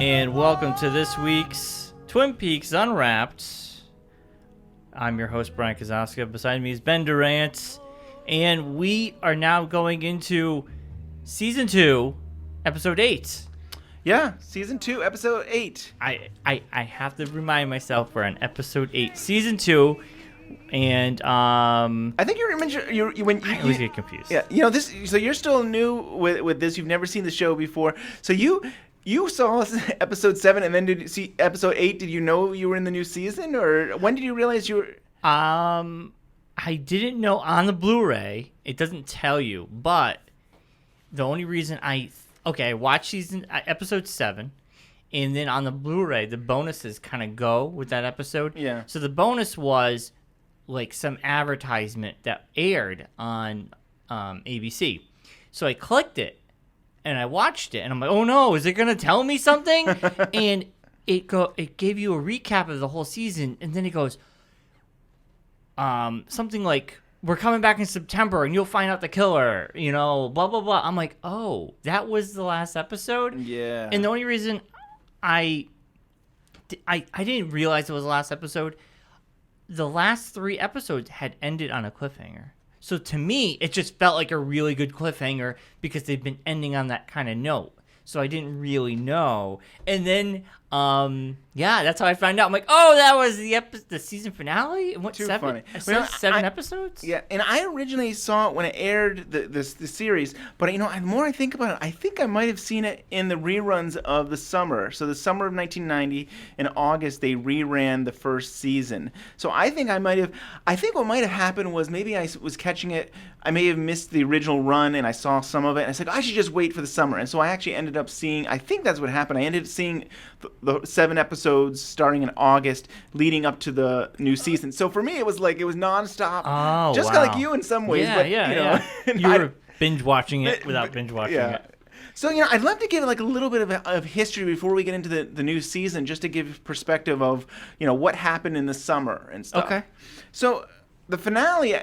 and welcome to this week's Twin Peaks Unwrapped. I'm your host, Bryon Kazaska. Beside me is Ben Durant, and we are now going into Season 2, Episode 8. Yeah, Season 2, Episode 8. I have to remind myself we're on Episode 8, Season 2, and I think you I always get confused. Yeah, this. So you're still new with this. You've never seen the show before. So you saw Episode 7, and then did you see Episode 8? Did you know you were in the new season, or when did you realize you were? I didn't know on the Blu-ray. It doesn't tell you, but the only reason I watched Episode 7, and then on the Blu-ray, the bonuses kind of go with that episode. Yeah. So the bonus was like some advertisement that aired on ABC. So I clicked it. And I watched it, and I'm like, oh no, is it going to tell me something? And it gave you a recap of the whole season, and then it goes, something like, we're coming back in September, and you'll find out the killer, blah, blah, blah. I'm like, oh, that was the last episode? Yeah. And the only reason I didn't realize it was the last episode, the last 3 episodes had ended on a cliffhanger. So to me, it just felt like a really good cliffhanger because they've been ending on that kind of note. So I didn't really know. And then, that's how I found out. I'm like, oh, that was the season finale? And what, Too 7? funny. Seven episodes? Yeah, and I originally saw it when it aired the series, but the more I think about it, I think I might have seen it in the reruns of the summer. So the summer of 1990, in August, they reran the first season. So I think what might have happened was maybe I was catching it, I may have missed the original run, and I saw some of it, and I said, I should just wait for the summer. And so I actually ended up seeing, I think that's what happened, I ended up seeing the 7 episodes starting in August, leading up to the new season. So for me, it was nonstop. Oh, just kind of like you in some ways. Yeah. You were binge watching it without binge watching it. So, I'd love to give a little bit of history before we get into the new season, just to give perspective of, what happened in the summer and stuff. Okay. So the finale,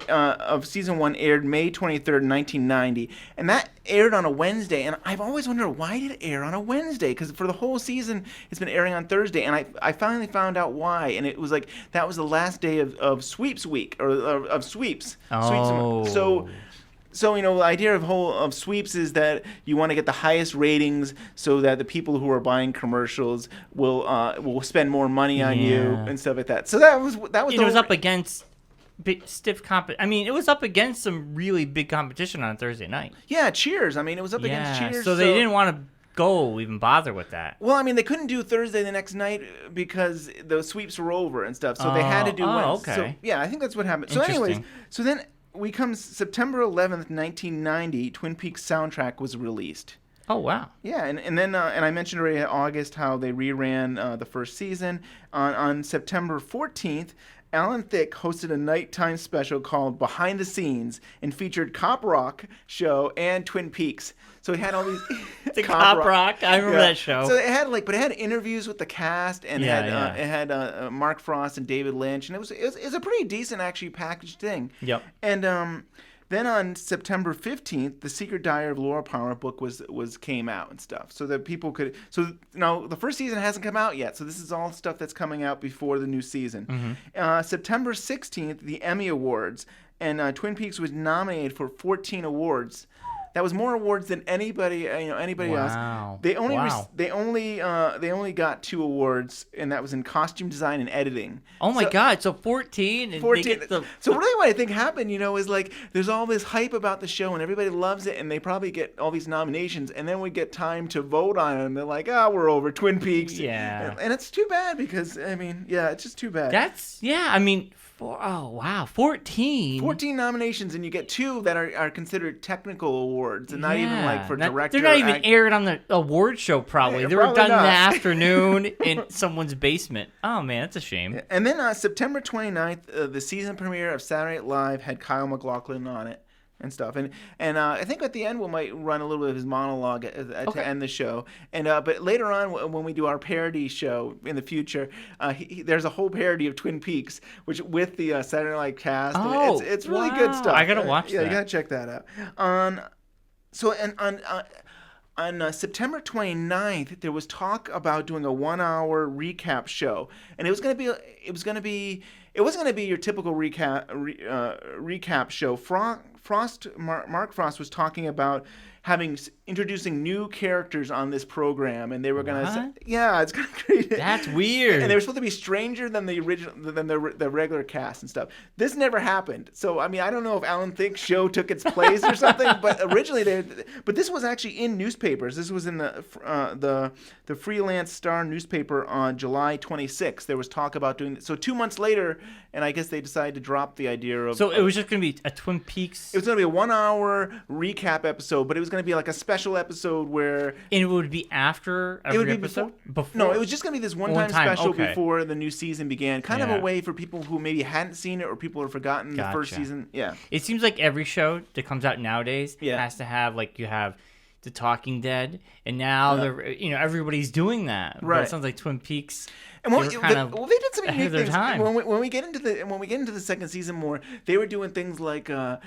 of season 1 aired May 23rd, 1990, and that aired on a Wednesday. And I've always wondered, why did it air on a Wednesday? Because for the whole season, it's been airing on Thursday, and I finally found out why. And it was that was the last day of Sweeps Week, or of Sweeps. Oh. So the idea of Sweeps is that you want to get the highest ratings so that the people who are buying commercials will spend more money on you and stuff like that. So that was it was up against stiff it was up against some really big competition on Thursday night. Yeah, Cheers. It was up against Cheers. So they didn't want to even bother with that. Well, they couldn't do Thursday the next night because the sweeps were over and stuff. So they had to do Wednesday. Okay. So, yeah, I think that's what happened. So anyways, so then we come September 11th, 1990, Twin Peaks soundtrack was released. Oh, wow. Yeah, and then and I mentioned already in August how they reran the first season. On September 14th, Alan Thicke hosted a nighttime special called Behind the Scenes and featured Cop Rock show and Twin Peaks. So he had all these the Cop Rock. I remember that show. So it had interviews with the cast, and it had Mark Frost and David Lynch, and it was a pretty decent actually packaged thing. Yep. And then on September 15th, The Secret Diary of Laura Palmer book came out and stuff, so that people could. So the first season hasn't come out yet, so this is all stuff that's coming out before the new season. Mm-hmm. September 16th, the Emmy Awards, and Twin Peaks was nominated for 14 awards. That was more awards than anybody else. They only got 2 awards, and that was in costume design and editing. Oh my God! So 14. 14. So really, what I think happened, is there's all this hype about the show, and everybody loves it, and they probably get all these nominations, and then we get time to vote on it, and they're like, we're over Twin Peaks. Yeah. And it's too bad because it's just too bad. 14. 14 nominations, and you get 2 that are considered technical awards, and not even for director. They're not even aired on the award show, probably. They were done in the afternoon in someone's basement. Oh, man, that's a shame. And then September 29th, the season premiere of Saturday Night Live had Kyle MacLachlan on it and stuff. And I think at the end we might run a little bit of his monologue to end the show. And but later on, when we do our parody show in the future, there's a whole parody of Twin Peaks, which with the Saturday Night Live cast. Oh, it's really good stuff. I gotta watch that. Yeah, you gotta check that out. on September 29th, there was talk about doing a 1-hour recap show, and it wasn't going to be your typical recap show. Mark Frost was talking about introducing new characters on this program, and they were going to it's kind of crazy. That's weird. And they were supposed to be stranger than the regular cast and stuff. This never happened. So I mean, I don't know if Alan Thicke's show took its place or something, but originally but this was actually in newspapers. This was in the Freelance Star newspaper on July 26th. There was talk about doing so 2 months later, and I guess they decided to drop the idea of. So it was just going to be a Twin Peaks. It was going to be a 1-hour recap episode, but it was going to be like a special episode where. And it would be after every episode? Before? No, it was just going to be this one-time special okay. before the new season began. Kind of a way for people who maybe hadn't seen it or people who have forgotten the first season. Yeah. It seems like every show that comes out nowadays has to have, like, you have The Talking Dead, and now everybody's doing that. Right. But it sounds like Twin Peaks. And they did some unique things. Time. When we get into the second season more, they were doing things like a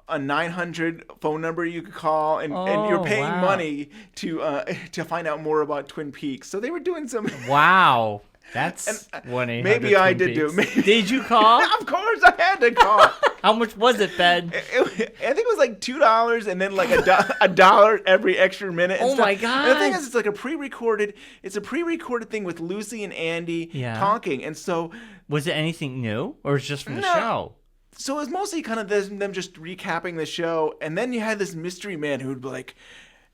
900 phone number you could call, and you're paying money to find out more about Twin Peaks. So they were doing some. Wow. That's 1-800. Maybe I did do. Maybe. Did you call? Of course, I had to call. How much was it, Ben? I think it was like $2, and then like a dollar every extra minute. And my god! And the thing is, it's like a pre-recorded. It's a pre-recorded thing with Lucy and Andy talking, and so. Was it anything new, or was it just from the show? So it was mostly kind of them just recapping the show, and then you had this mystery man who would be like.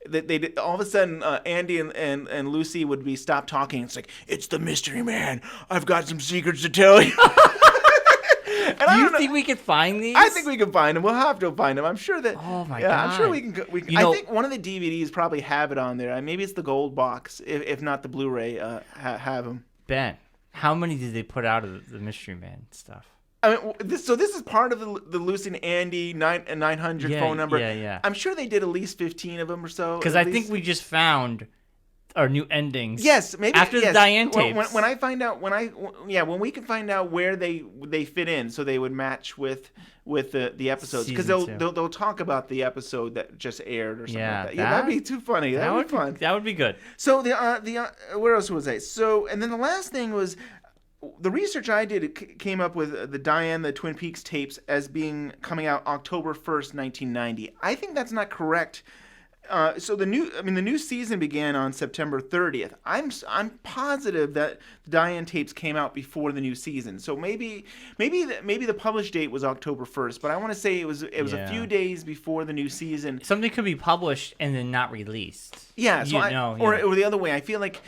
They all of a sudden Andy and Lucy would be stopped talking. It's like, it's the mystery man. I've got some secrets to tell you. Do you think we could find these? I think we can find them. We'll have to find them. I'm sure that. Oh my god! I'm sure we can. I think one of the DVDs probably have it on there. Maybe it's the gold box. If not the Blu-ray, have them. Ben, how many did they put out of the mystery man stuff? I mean, this is part of the Lucy and Andy 900 phone number. Yeah. I'm sure they did at least 15 of them or so. Because I think we just found our new endings. Yes, maybe after the Diane tapes. When I find out, when we can find out where they fit in, so they would match with the episodes, because they'll talk about the episode that just aired or something like that. Yeah, that'd be too funny. That would be fun. That would be good. So where else was I? So and then the last thing was. The research I did came up with the Diane, the Twin Peaks tapes as coming out October 1st, 1990. I think that's not correct. So the new season began on September 30th. I'm positive that the Diane tapes came out before the new season. So maybe the published date was October 1st, but I want to say it was a few days before the new season. Something could be published and then not released. Yeah, or the other way. I feel like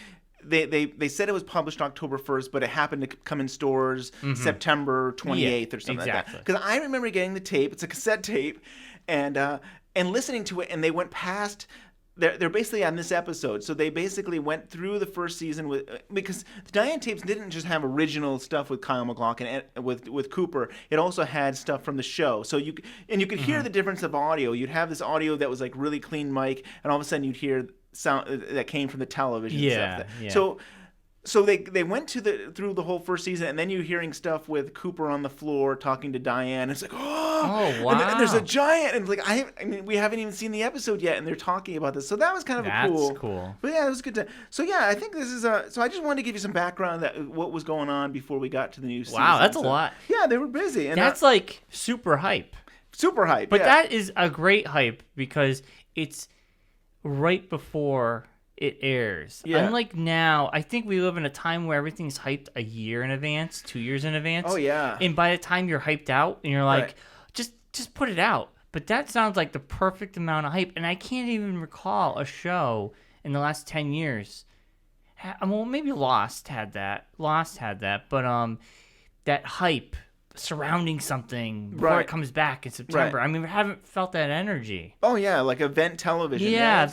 They said it was published October 1st, but it happened to come in stores September 28th or something like that. Because I remember getting the tape. It's a cassette tape, and listening to it, and they went past. They're basically on this episode, so they basically went through the first season because the Diane tapes didn't just have original stuff with Kyle MacLachlan and with Cooper. It also had stuff from the show. So you could hear the difference of audio. You'd have this audio that was like really clean mic, and all of a sudden you'd hear sound that came from the television. Yeah. So they went through the whole first season, and then you're hearing stuff with Cooper on the floor talking to Diane. It's like, oh wow! And there's a giant, and like I mean, we haven't even seen the episode yet, and they're talking about this. So that was kind of cool. But yeah, it was good. So yeah, I think this is So I just wanted to give you some background what was going on before we got to the new season. Wow, that's a lot. Yeah, they were busy, and that's like super hype. Super hype. But that is a great hype because it's right before it airs. Yeah. Unlike now, I think we live in a time where everything's hyped a year in advance, 2 years in advance. Oh yeah. And by the time you're hyped out, and you're like, just put it out. But that sounds like the perfect amount of hype. And I can't even recall a show in the last 10 years. Well, maybe Lost had that. But that hype surrounding something before it comes back in September. Right. I mean, we haven't felt that energy. Oh yeah, like event television. Yeah,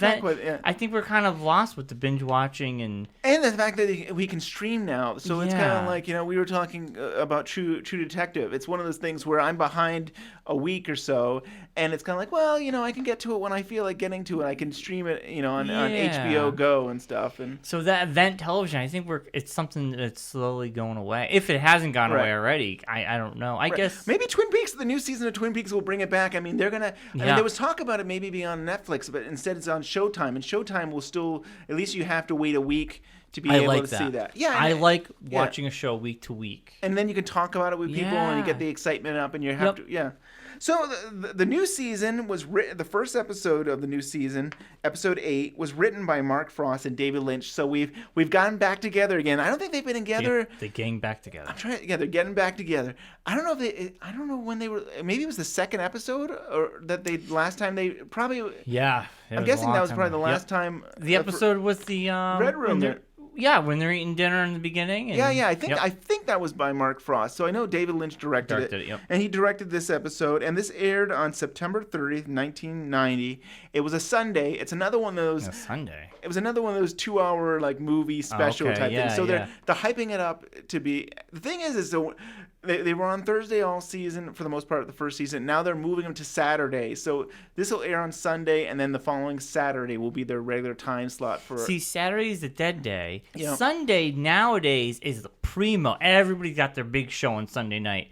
I think we're kind of lost with the binge watching and the fact that we can stream now. So it's kind of like, we were talking about True Detective. It's one of those things where I'm behind a week or so, and it's kind of like, well, I can get to it when I feel like getting to it. I can stream it, on HBO Go and stuff. And so that event television, I think it's something that's slowly going away. If it hasn't gone away already, I don't don't know. I guess maybe Twin Peaks, the new season of Twin Peaks will bring it back. I mean, they're gonna. I mean, there was talk about it maybe being on Netflix, but instead it's on Showtime, and Showtime will still. At least you have to wait a week to be able to see that. Yeah, I like watching a show week to week, and then you can talk about it with people, and you get the excitement up, and you have to. Yeah. So the new season was the first episode of the new season, episode 8, was written by Mark Frost and David Lynch. So we've gotten back together again. I don't think they've been together. They're getting back together. They're getting back together. I don't know I don't know when they were. Maybe it was the second episode, or that last time they probably. Yeah. I'm guessing that was probably the last time. The episode with the Red Room. Yeah, when they're eating dinner in the beginning. And, I think that was by Mark Frost. So I know David Lynch directed it. And he directed this episode, and this aired on September 30th, 1990. It was a Sunday. It's another one of those. A Sunday. It was another one of those 2-hour like movie special type things. So they're hyping it up to be. The thing is so. They were on Thursday all season for the most part of the first season. Now they're moving them to Saturday. So this will air on Sunday, and then the following Saturday will be their regular time slot for. See, Saturday is the dead day. Yeah. Sunday nowadays is the primo. Everybody's got their big show on Sunday night.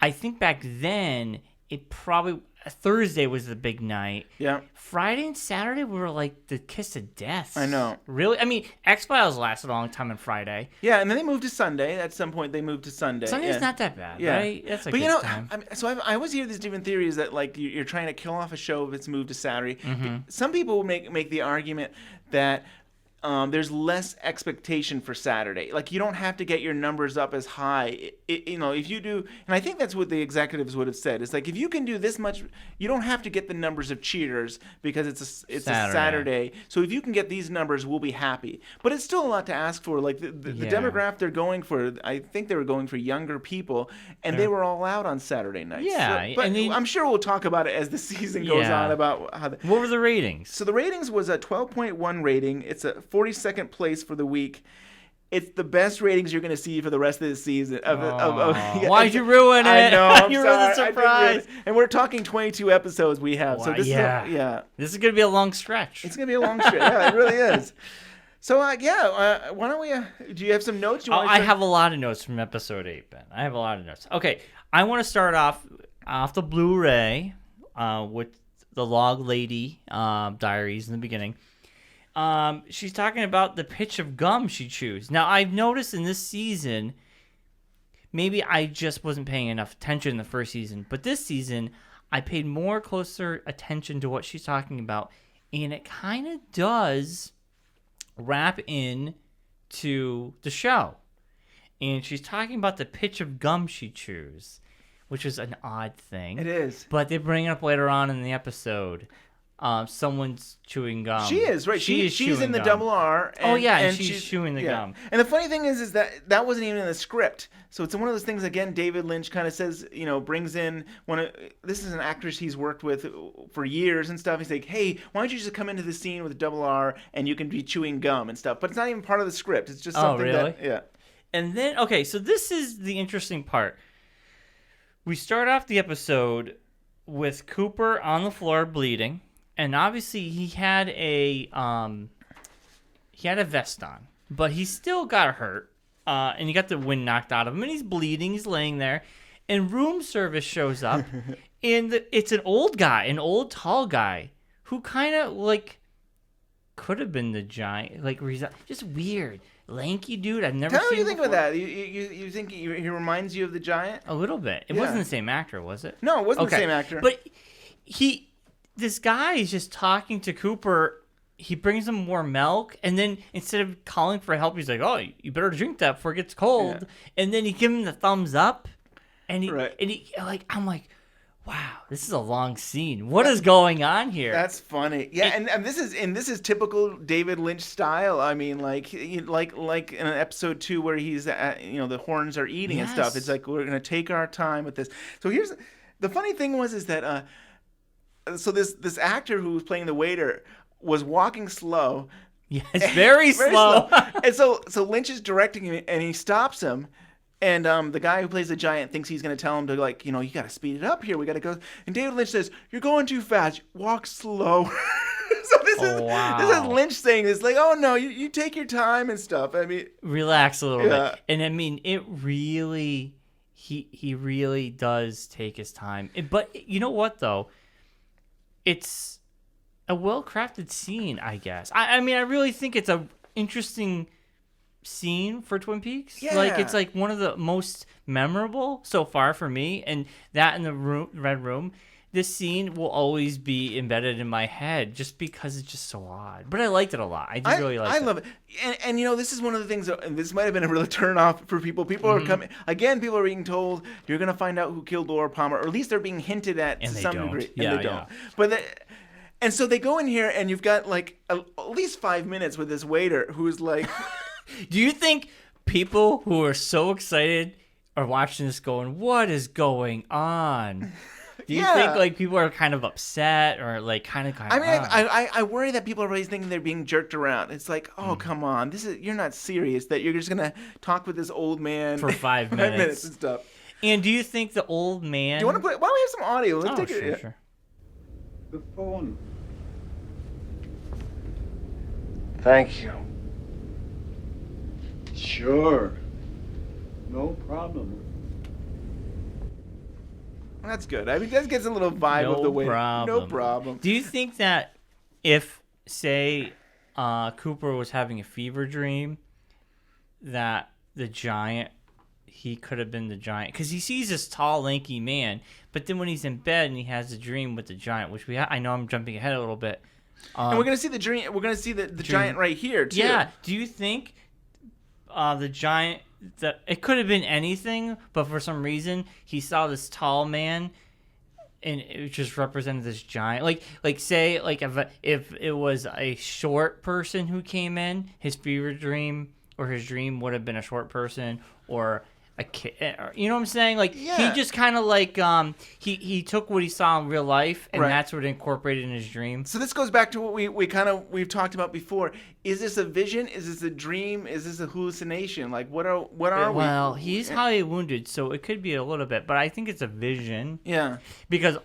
I think back then it probably Thursday was the big night. Yeah. Friday and Saturday were like the kiss of death. I know. Really? I mean, X-Files lasted a long time on Friday. Yeah, and then they moved to Sunday. At some point, they moved to Sunday. Sunday's not that bad, right? That's a good time. I always hear these different theories that like you're trying to kill off a show if it's moved to Saturday. Some people make the argument that there's less expectation for Saturday. Like, you don't have to get your numbers up as high. If you do, and I think that's what the executives would have said. It's like, if you can do this much, you don't have to get the numbers of Cheaters because it's a Saturday. So if you can get these numbers, we'll be happy. But it's still a lot to ask for. Like, the demographic they're going for, I think they were going for younger people, and they were all out on Saturday nights. Yeah. But I'm sure we'll talk about it as the season goes on about how. What were the ratings? So the ratings was a 12.1 rating. It's a 42nd place for the week. It's the best ratings you're going to see for the rest of the season. Why'd you ruin it? I know. I'm you sorry. ruined the surprise. And we're talking 22 episodes we have. So this is this is going to be a long stretch. It's going to be a long stretch. Yeah, it really is. So why don't we? Do you have some notes? I have a lot of notes from episode 8, Ben. I have a lot of notes. Okay, I want to start off the Blu-ray with the Log Lady diaries in the beginning. She's talking about the pitch of gum she chews. Now, I've noticed in this season, maybe I just wasn't paying enough attention in the first season, but this season, I paid more closer attention to what she's talking about, and it kind of does wrap in to the show. And she's talking about the pitch of gum she chews, which is an odd thing. It is. But they bring it up later on in the episode. Someone's chewing gum. She is, right. She's in the gum. double R. And she's chewing the gum. And the funny thing is that wasn't even in the script. So it's one of those things, again, David Lynch kind of says, brings in this is an actress he's worked with for years and stuff. He's like, hey, why don't you just come into the scene with a double R and you can be chewing gum and stuff. But it's not even part of the script. It's just something really? And then, okay, so this is the interesting part. We start off the episode with Cooper on the floor bleeding. And obviously he had a vest on, but he still got hurt, and he got the wind knocked out of him, and he's bleeding. He's laying there, and room service shows up, and it's an old guy, an old tall guy, who kind of like could have been the giant, like just weird, lanky dude. I've never seen. How do you think before. about that? You think he reminds you of the giant? A little bit. It wasn't the same actor, was it? No, it wasn't the same actor. But this guy is just talking to Cooper. He brings him more milk, and then instead of calling for help, he's like, "Oh, you better drink that before it gets cold." Yeah. And then he gives him the thumbs up, and I'm like, "Wow, this is a long scene. What is going on here?" That's funny. Yeah, and this is typical David Lynch style. I mean, like in episode 2 where he's the horns are eating and stuff. It's like, we're gonna take our time with this. So here's the funny thing is that. So this actor who was playing the waiter was walking slow. Yes, very slow. And so Lynch is directing him, and he stops him. And the guy who plays the giant thinks he's going to tell him to, you got to speed it up here. We got to go. And David Lynch says, "You're going too fast. Walk slow." So this is Lynch saying this, like, "Oh no, you take your time and stuff." I mean, relax a little bit. And I mean, it really. he really does take his time. But you know what though? It's a well-crafted scene, I guess. I mean, I really think it's a interesting scene for Twin Peaks. Yeah. Like, it's like one of the most memorable so far for me. And that in the Red Room, this scene will always be embedded in my head just because it's just so odd. But I liked it a lot. I really liked it. I love it. And this is one of the things, and this might have been a real turn-off for people. People are coming, again, people are being told, you're going to find out who killed Laura Palmer, or at least they're being hinted at to some degree. Yeah, and they don't. But and so they go in here, and you've got, like, at least 5 minutes with this waiter who's like... Do you think people who are so excited are watching this going, what is going on? Do you think like people are kind of upset or like kind of? I mean, I worry that people are always thinking they're being jerked around. It's like, oh come on, you're not serious that you're just gonna talk with this old man for 5 minutes. 5 minutes and stuff. And do you think the old man? Do you want to play? Why don't we have some audio? Let's take it. Sure. The phone. Thank you. Sure. No problem. That's good. I mean, that gets a little vibe of the way. No problem. Do you think that if, say, Cooper was having a fever dream, that the giant, he could have been the giant? Because he sees this tall, lanky man, but then when he's in bed and he has a dream with the giant, which I know I'm jumping ahead a little bit. And we're gonna see the dream. We're gonna see the giant right here too. Yeah. Do you think the giant? It could have been anything, but for some reason he saw this tall man, and it just represented this giant. Like say if it was a short person who came in, his fever dream or his dream would have been a short person or a kid. You know what I'm saying? Like he just kind of like he took what he saw in real life, and that's what incorporated in his dream. So this goes back to what we've talked about before. Is this a vision? Is this a dream? Is this a hallucination? Like what are we? Well, he's highly wounded, so it could be a little bit, but I think it's a vision. Yeah. Because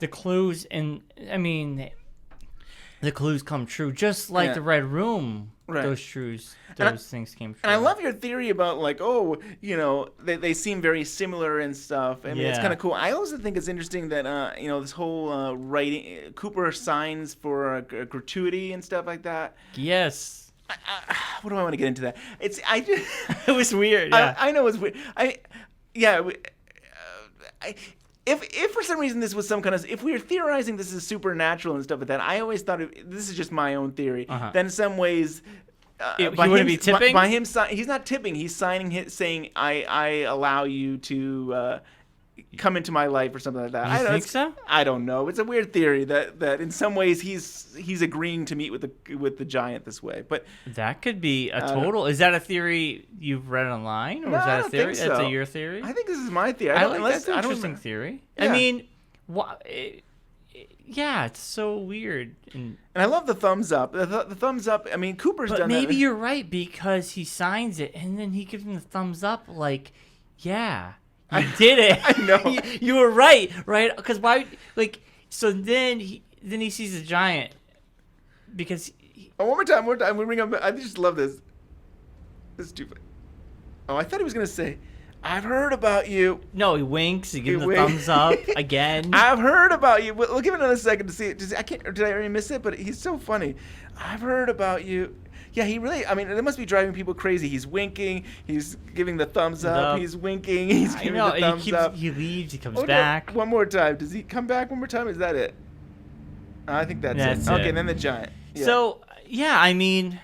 the clues the clues come true, just like the Red Room. Right. Those things came true. And I love your theory about like, they seem very similar and stuff. I mean, it's kind of cool. I also think it's interesting that this whole writing, Cooper signs for a gratuity and stuff like that. Yes. What do I want to get into that? It was weird. Yeah. I know it's weird. If for some reason this was some kind of, if we were theorizing this is supernatural and stuff like that, I always thought this is just my own theory. That in some ways, he wouldn't be tipping. By him, he's not tipping. He's signing, saying, "I allow you to come into my life" or something like that. You think so? I don't know. It's a weird theory that in some ways he's agreeing to meet with the giant this way. But that could be a total. Is that a theory you've read online, or is that a theory? So. That's your theory. I think this is my theory. That's an interesting theory. Yeah. I mean, it's so weird. And I love the thumbs up. The thumbs up. I mean, Cooper's done that. But maybe you're right, because he signs it and then he gives him the thumbs up. Like, yeah. You did it. I know. You were right? Because why? Like, so then he sees a giant because. One more time. We bring up. I just love this. This is stupid. Oh, I thought he was gonna say, "I've heard about you." No, he winks. He gives him the thumbs up again. I've heard about you. We'll give it another second to see it. Did I already miss it? But he's so funny. I've heard about you. Yeah, he really. I mean, it must be driving people crazy. He's winking. He's giving the thumbs up. He's winking. He's giving the thumbs up. He leaves. He comes back. One more time. Does he come back one more time? Is that it? I think that's it. Okay, then the giant. Yeah. So I mean,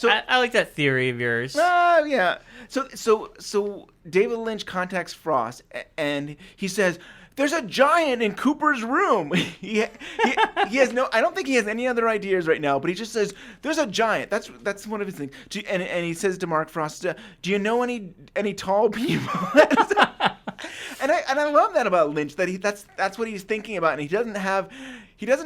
I like that theory of yours. Yeah. So David Lynch contacts Frost and he says, "There's a giant in Cooper's room." he has no. I don't think he has any other ideas right now. But he just says, "There's a giant." That's one of his things. And he says to Mark Frost, "Do you know any tall people?" And I love that about Lynch. That's what he's thinking about. And he doesn't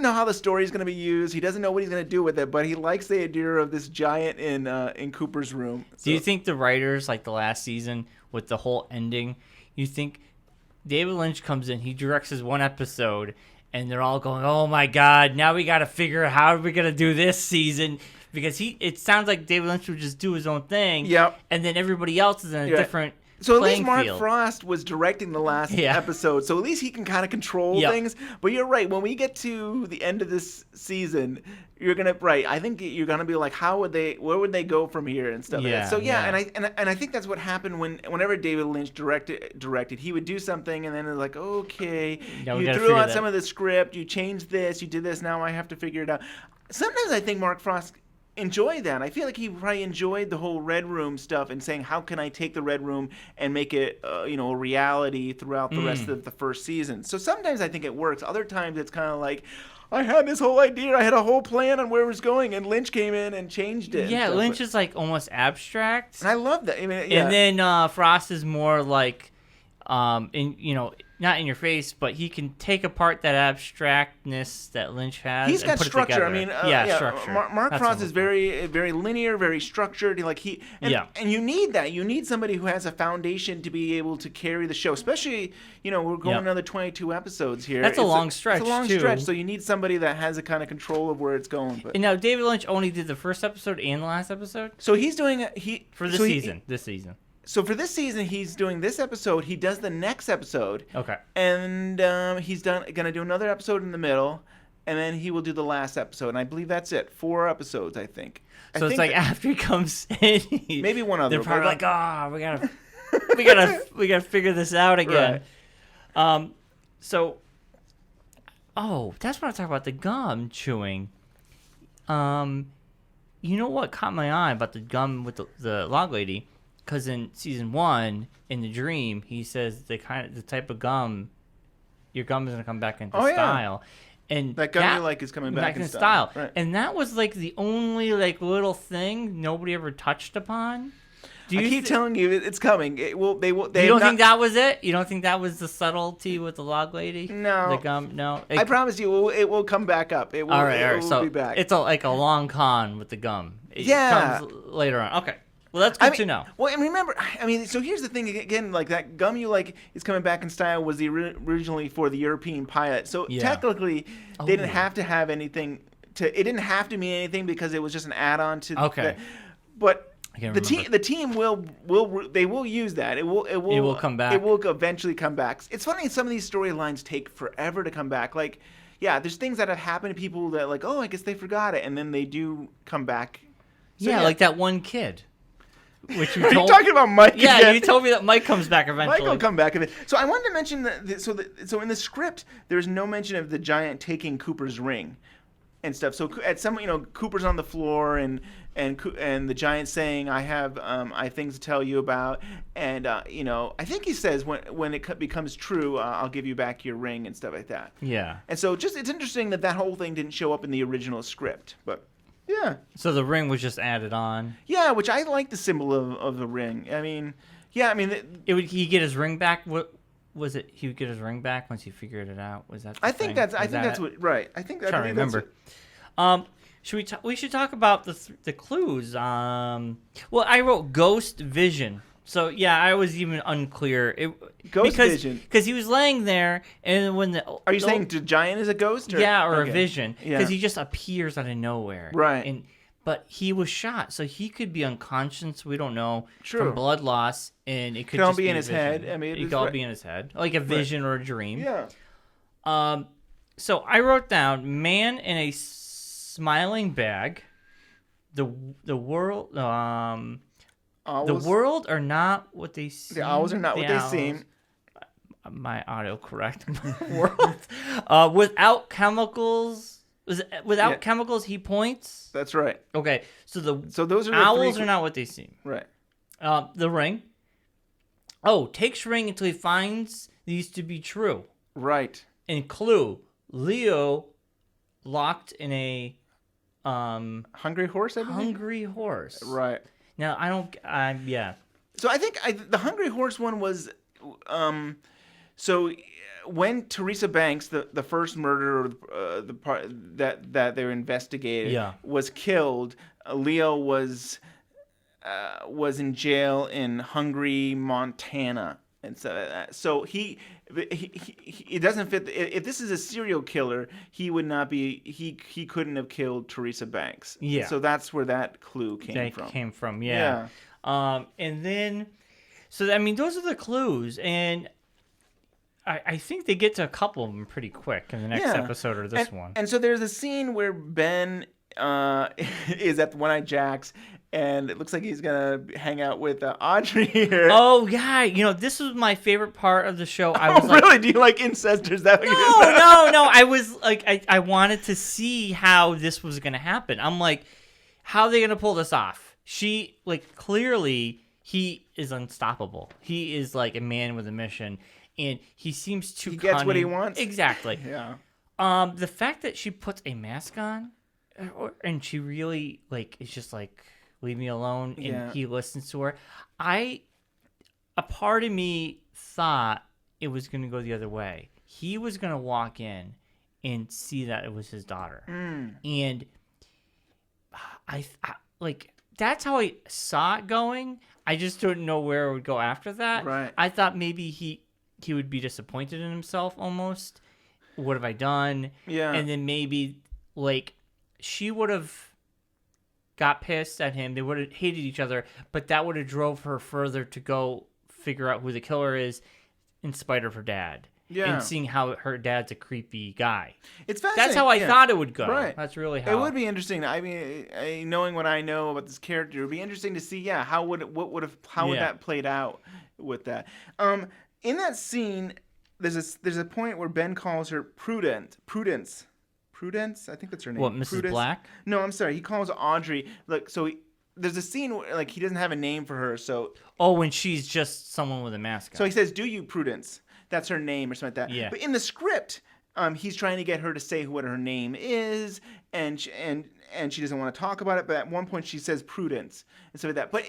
know how the story is going to be used. He doesn't know what he's going to do with it. But he likes the idea of this giant in Cooper's room. So. Do you think the writers, like the last season with the whole ending, you think David Lynch comes in, he directs his one episode, and they're all going, "Oh my God, now we got to figure out how are we going to do this season?" Because it sounds like David Lynch would just do his own thing. Yep. And then everybody else is in a different So at least playing Mark field. Frost was directing the last Yeah. episode, so at least he can kind of control Yep. things. But you're right. When we get to the end of this season, I think you're gonna be like, where would they go from here and stuff. Yeah, So yeah. and I think that's what happened whenever David Lynch directed, he would do something and then it's like, okay, Now we you gotta threw figure out that- some of the script, you changed this, you did this, now I have to figure it out. Sometimes I think Mark Frost enjoy that. I feel like he probably enjoyed the whole Red Room stuff and saying, how can I take the Red Room and make it, a reality throughout the rest of the first season. So sometimes I think it works. Other times it's kind of like, I had this whole idea, I had a whole plan on where it was going, and Lynch came in and changed it. Yeah, and Lynch stuff. is like almost abstract. And I love that. I mean, yeah. And then Frost is more like, not in your face, but he can take apart that abstractness that Lynch has. He's and got put it structure. I together. mean, structure. Mark That's Frost what is I'm very, very linear, very structured. And you need that. You need somebody who has a foundation to be able to carry the show. Especially, we're going Yep. another 22 episodes here. That's a long stretch, It's a long too. stretch. So you need somebody that has a kind of control of where it's going. But And now David Lynch only did the first episode and the last episode so he's doing for this season. This season. So for this season, he's doing this episode. He does the next episode. Okay. And he's gonna do another episode in the middle, and then he will do the last episode. And I believe that's it. 4 episodes, I think. So it's like after he comes in, maybe one other. they're probably like, "Oh, we gotta figure this out again." Right. That's what I talk about, the gum chewing. You know what caught my eye about the gum with the log lady? Because in season 1, in the dream, he says the type of gum, your gum is gonna come back into style, and that gum you like is coming back in style. Right. And that was like the only like little thing nobody ever touched upon. I keep telling you, it's coming. It will. They will. They you don't think that was it? You don't think that was the subtlety with the log lady? No. The gum? No. I promise you, it will come back up. It will. All right. It will So be back. it's like a long con with the gum. It comes later on. Okay. Well, that's good to know. Well, and remember, so here's the thing again, like that gum you like is coming back in style was originally for the European pilot. So technically, they didn't have to have anything it didn't have to mean anything because it was just an add-on to. Okay. But the team will use that. It will come back. It will eventually come back. It's funny, some of these storylines take forever to come back. Like, yeah, there's things that have happened to people that like, oh, I guess they forgot it, and then they do come back. So, like that one kid. Which you Are told, you talking about Mike? Yeah, again? you told me that Mike comes back eventually. Mike will come back. So I wanted to mention that. So in the script, there's no mention of the giant taking Cooper's ring, and stuff. So at some, Cooper's on the floor, and the giant saying, "I have things to tell you about," and I think he says when it becomes true, I'll give you back your ring and stuff like that. Yeah. And so it's interesting that whole thing didn't show up in the original script, but. Yeah. So the ring was just added on. Yeah, which I like the symbol of the ring. I mean, he get his ring back. What was it? He would get his ring back once he figured it out. Was that? I think that's what. Right. I think. I'm trying to remember. We should talk about the clues. Well, I wrote ghost vision. So yeah, I was even unclear. Vision. Because he was laying there, and when are you saying the giant is a ghost? Or? Yeah, or a vision? Yeah. Because he just appears out of nowhere. Right. But he was shot, so he could be unconscious. We don't know. True. From blood loss, and it could all just be be in his head. I mean, it could all be in his head, like a vision or a dream. Yeah. So I wrote down man in a smiling bag. The world. Owls. The world are not what they seem. The owls are not what they seem. My auto correct. World. Without chemicals. Without chemicals, he points. That's right. Okay, so those are the owls are not what they seem. Right. The ring. Oh, takes ring until he finds these to be true. Right. And clue: Leo locked in a hungry horse. I believe? Hungry horse. Right. Now I don't. Yeah. So I think the hungry horse one was, so when Teresa Banks, the first murderer, the part that they're investigating, was killed, Leo was in jail in Hungary, Montana, and so he it doesn't fit. If this is a serial killer, he would not be. He couldn't have killed Teresa Banks. Yeah. So that's where that clue came from. Yeah. And then, So I mean, those are the clues, and I think they get to a couple of them pretty quick in the next episode or this one. And so there's a scene where Ben is at the One-Eyed Jack's, and it looks like he's gonna hang out with Audrey here. Oh yeah, this was my favorite part of the show. I was really? Do you like incest, or is that what you No. I was like, I wanted to see how this was gonna happen. I'm like, how are they gonna pull this off? She clearly he is unstoppable. He is like a man with a mission, and he seems too. He gets what he wants. Exactly. Yeah. The fact that she puts a mask on, and she really is just like, leave me alone, and he listens to her. A part of me thought it was going to go the other way. He was going to walk in and see that it was his daughter. And I that's how I saw it going. I just didn't know where it would go after that. Right. I thought maybe he would be disappointed in himself almost. What have I done? Yeah. And then maybe she would have got pissed at him. They would have hated each other, but that would have drove her further to go figure out who the killer is in spite of her dad. Yeah. And seeing how her dad's a creepy guy. It's fascinating. That's how I thought it would go. Right. That's really how. It would be interesting. I mean, knowing what I know about this character, it would be interesting to see, how would that played out with that. In that scene, there's a point where Ben calls her Prudence. I think that's her name. What, Mrs. Prudence? Black? No, I'm sorry. He calls Audrey. There's a scene where he doesn't have a name for her. So when she's just someone with a mask on. So he says, "Do you, Prudence?" That's her name or something like that. Yeah. But in the script, he's trying to get her to say what her name is, and she doesn't want to talk about it. But at one point, she says Prudence and stuff like that. But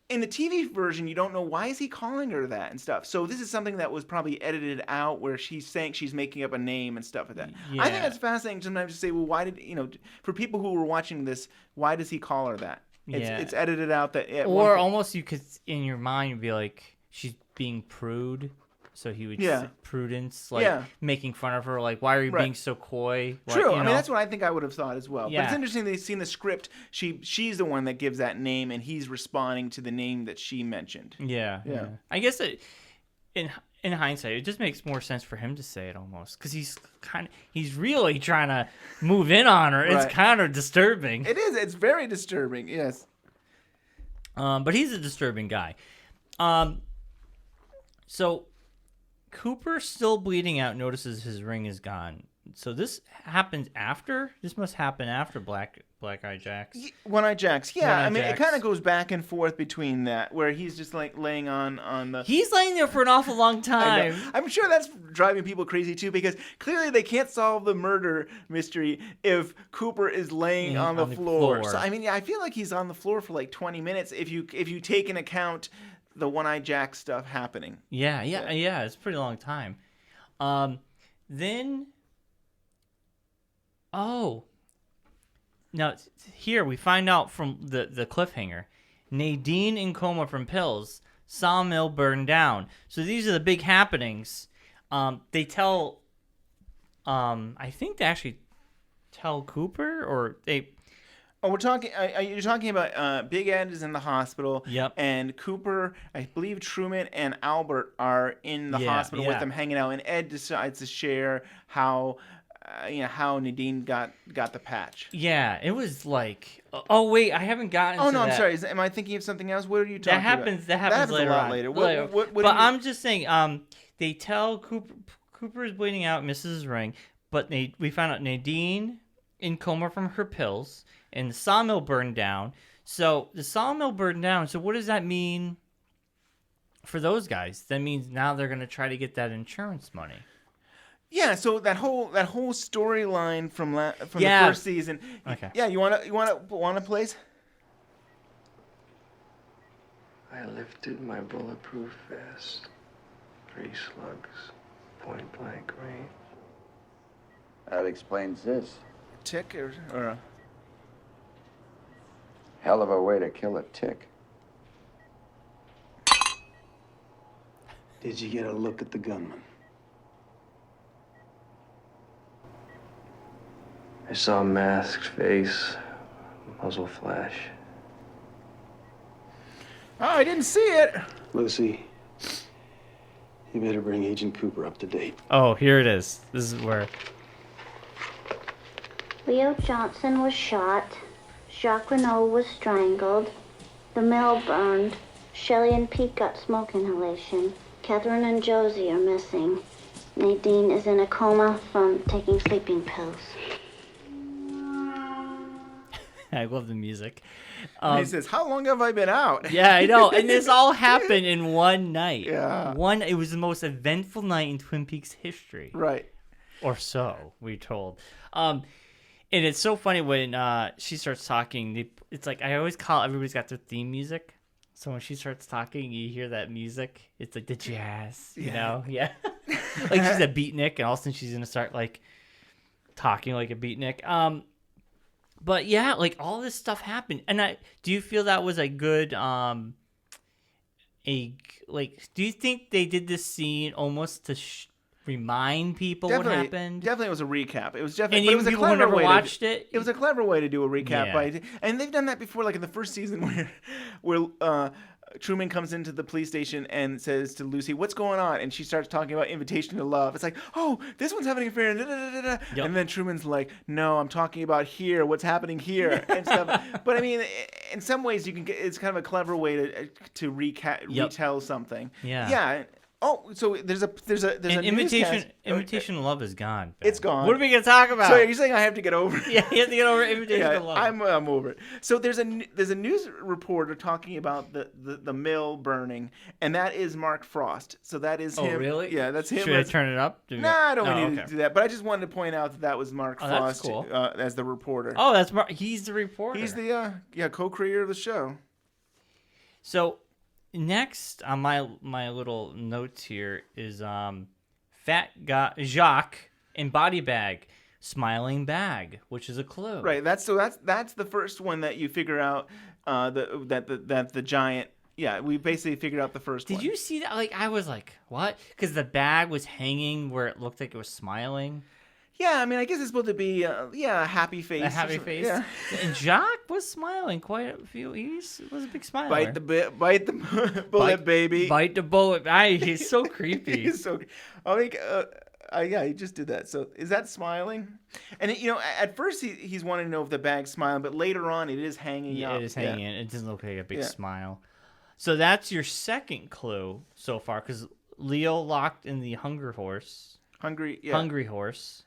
in the TV version, you don't know why is he calling her that and stuff. So this is something that was probably edited out where she's saying she's making up a name and stuff like that. Yeah. I think that's fascinating sometimes to say, well, why did for people who were watching this, why does he call her that? It's edited out that. Or almost you could in your mind be like she's being prude. So he would say Prudence, making fun of her, why are you being so coy? True. I mean, that's what I think I would have thought as well. Yeah. But it's interesting they've seen the script. She's the one that gives that name, and he's responding to the name that she mentioned. Yeah. I guess in hindsight, it just makes more sense for him to say it almost, because he's really trying to move in on her. It's kind of disturbing. It is. It's very disturbing. Yes. But he's a disturbing guy. So Cooper, still bleeding out, notices his ring is gone. So this happens after? This must happen after Black-Eyed Jack's. One-Eyed Jack's, yeah. One-Eyed I mean, Jack's. it kind of goes back and forth between that, where he's just laying on the... He's laying there for an awful long time. I'm sure that's driving people crazy, too, because clearly they can't solve the murder mystery if Cooper is laying on the floor. So, I mean, I feel like he's on the floor for 20 minutes if you take into account the One-Eyed Jack stuff happening. Yeah, it's a pretty long time. Then... Oh. Now, here we find out from the cliffhanger. Nadine in coma from pills. Sawmill burned down. So these are the big happenings. They tell... I think they actually tell Cooper, or they... Oh, you're talking about Big Ed is in the hospital. Yep. And Cooper, I believe Truman and Albert are in the hospital with them hanging out. And Ed decides to share how Nadine got the patch. Yeah, it was like... Oh, wait, I haven't gotten to that. Oh, no, I'm sorry. Am I thinking of something else? What are you talking about? That happens later a lot on. later. But I'm just saying, they tell Cooper is bleeding out, misses his ring, but we found out Nadine in coma from her pills, and the sawmill burned down. So the sawmill burned down. So what does that mean for those guys? That means now they're going to try to get that insurance money. Yeah, so that whole storyline from the first season. Okay. Yeah, you wanna place? I lifted my bulletproof vest. 3 slugs, point blank range. That explains this. Tick or Hell of a way to kill a tick. Did you get a look at the gunman? I saw a masked face, muzzle flash. Oh, I didn't see it. Lucy, you better bring Agent Cooper up to date. Oh, here it is. This is where. Leo Johnson was shot. Jacques Renault was strangled. The mill burned. Shelley and Pete got smoke inhalation. Catherine and Josie are missing. Nadine is in a coma from taking sleeping pills. I love the music. He says, "How long have I been out?" Yeah, I know. And this all happened in one night. Yeah. It was the most eventful night in Twin Peaks history. Right. Or so, we're told. And it's so funny when she starts talking. It's like, I always call everybody's got their theme music. So when she starts talking, you hear that music. It's like the jazz, you know? Yeah. Like she's a beatnik, and all of a sudden she's going to start like talking like a beatnik. But yeah, like all this stuff happened. And do you feel that was a good, do you think they did this scene almost to remind people what happened? Definitely, it was a recap. It was definitely, And but it even was a people who clever never way watched it. It was a clever way to do a recap, Yeah. and they've done that before, like in the first season where Truman comes into the police station and says to Lucy, "What's going on?" And she starts talking about Invitation to Love. It's like, "Oh, this one's having an affair." Yep. And then Truman's like, "No, I'm talking about here. What's happening here?" and stuff. But I mean, in some ways, you can get. It's kind of a clever way to retell something. Yeah. Yeah. Oh, so there's a Invitation to Love is gone. Ben. It's gone. What are we gonna talk about? So you're saying I have to get over it? Yeah, you have to get over Invitation to Love. I'm over it. So there's a news reporter talking about the mill burning, and that is Mark Frost. So that is him. Oh, really? Yeah, that's him. Should I turn it up? Nah, I don't need to do that. But I just wanted to point out that was Mark that's Frost cool. as the reporter. Oh, that's he's the reporter. He's the co-creator of the show. So next on my little notes here is fat guy Jacques in body bag, smiling bag, which is a clue. Right. That's the first one that you figure out. That the giant. Yeah, we basically figured out the first one. Did you see that? Like, I was like, what? Because the bag was hanging where it looked like it was smiling. Yeah, I mean, I guess it's supposed to be a happy face. A happy face. Yeah. And Jacques was smiling quite a few. He was a big smiler. Bite the bullet, baby. Bite the bullet. He's so creepy. He's so. I think. Yeah, he just did that. So is that smiling? And at first he's wanting to know if the bag's smiling, but later on it is hanging. Yeah, up. it is hanging. It doesn't look like a big Yeah. smile. So that's your second clue so far, because Leo locked in the Hungry Horse. Hungry Horse,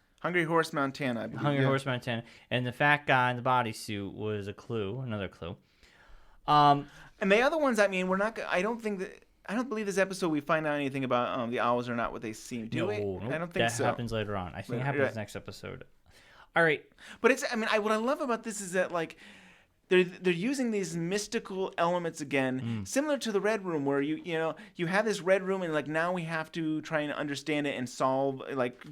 Montana. I believe. Hungry Horse, Montana, and the fat guy in the bodysuit was a clue, another clue. And the other ones, I mean, we're not. I don't believe this episode we find out anything about the owls are not what they seem. Do we? Nope, I don't think so. That happens later on. I think it Right. happens next episode. All right. But it's. I mean, what I love about this is that like. They're using these mystical elements again, similar to the Red Room, where you have this Red Room and like now we have to try and understand it and solve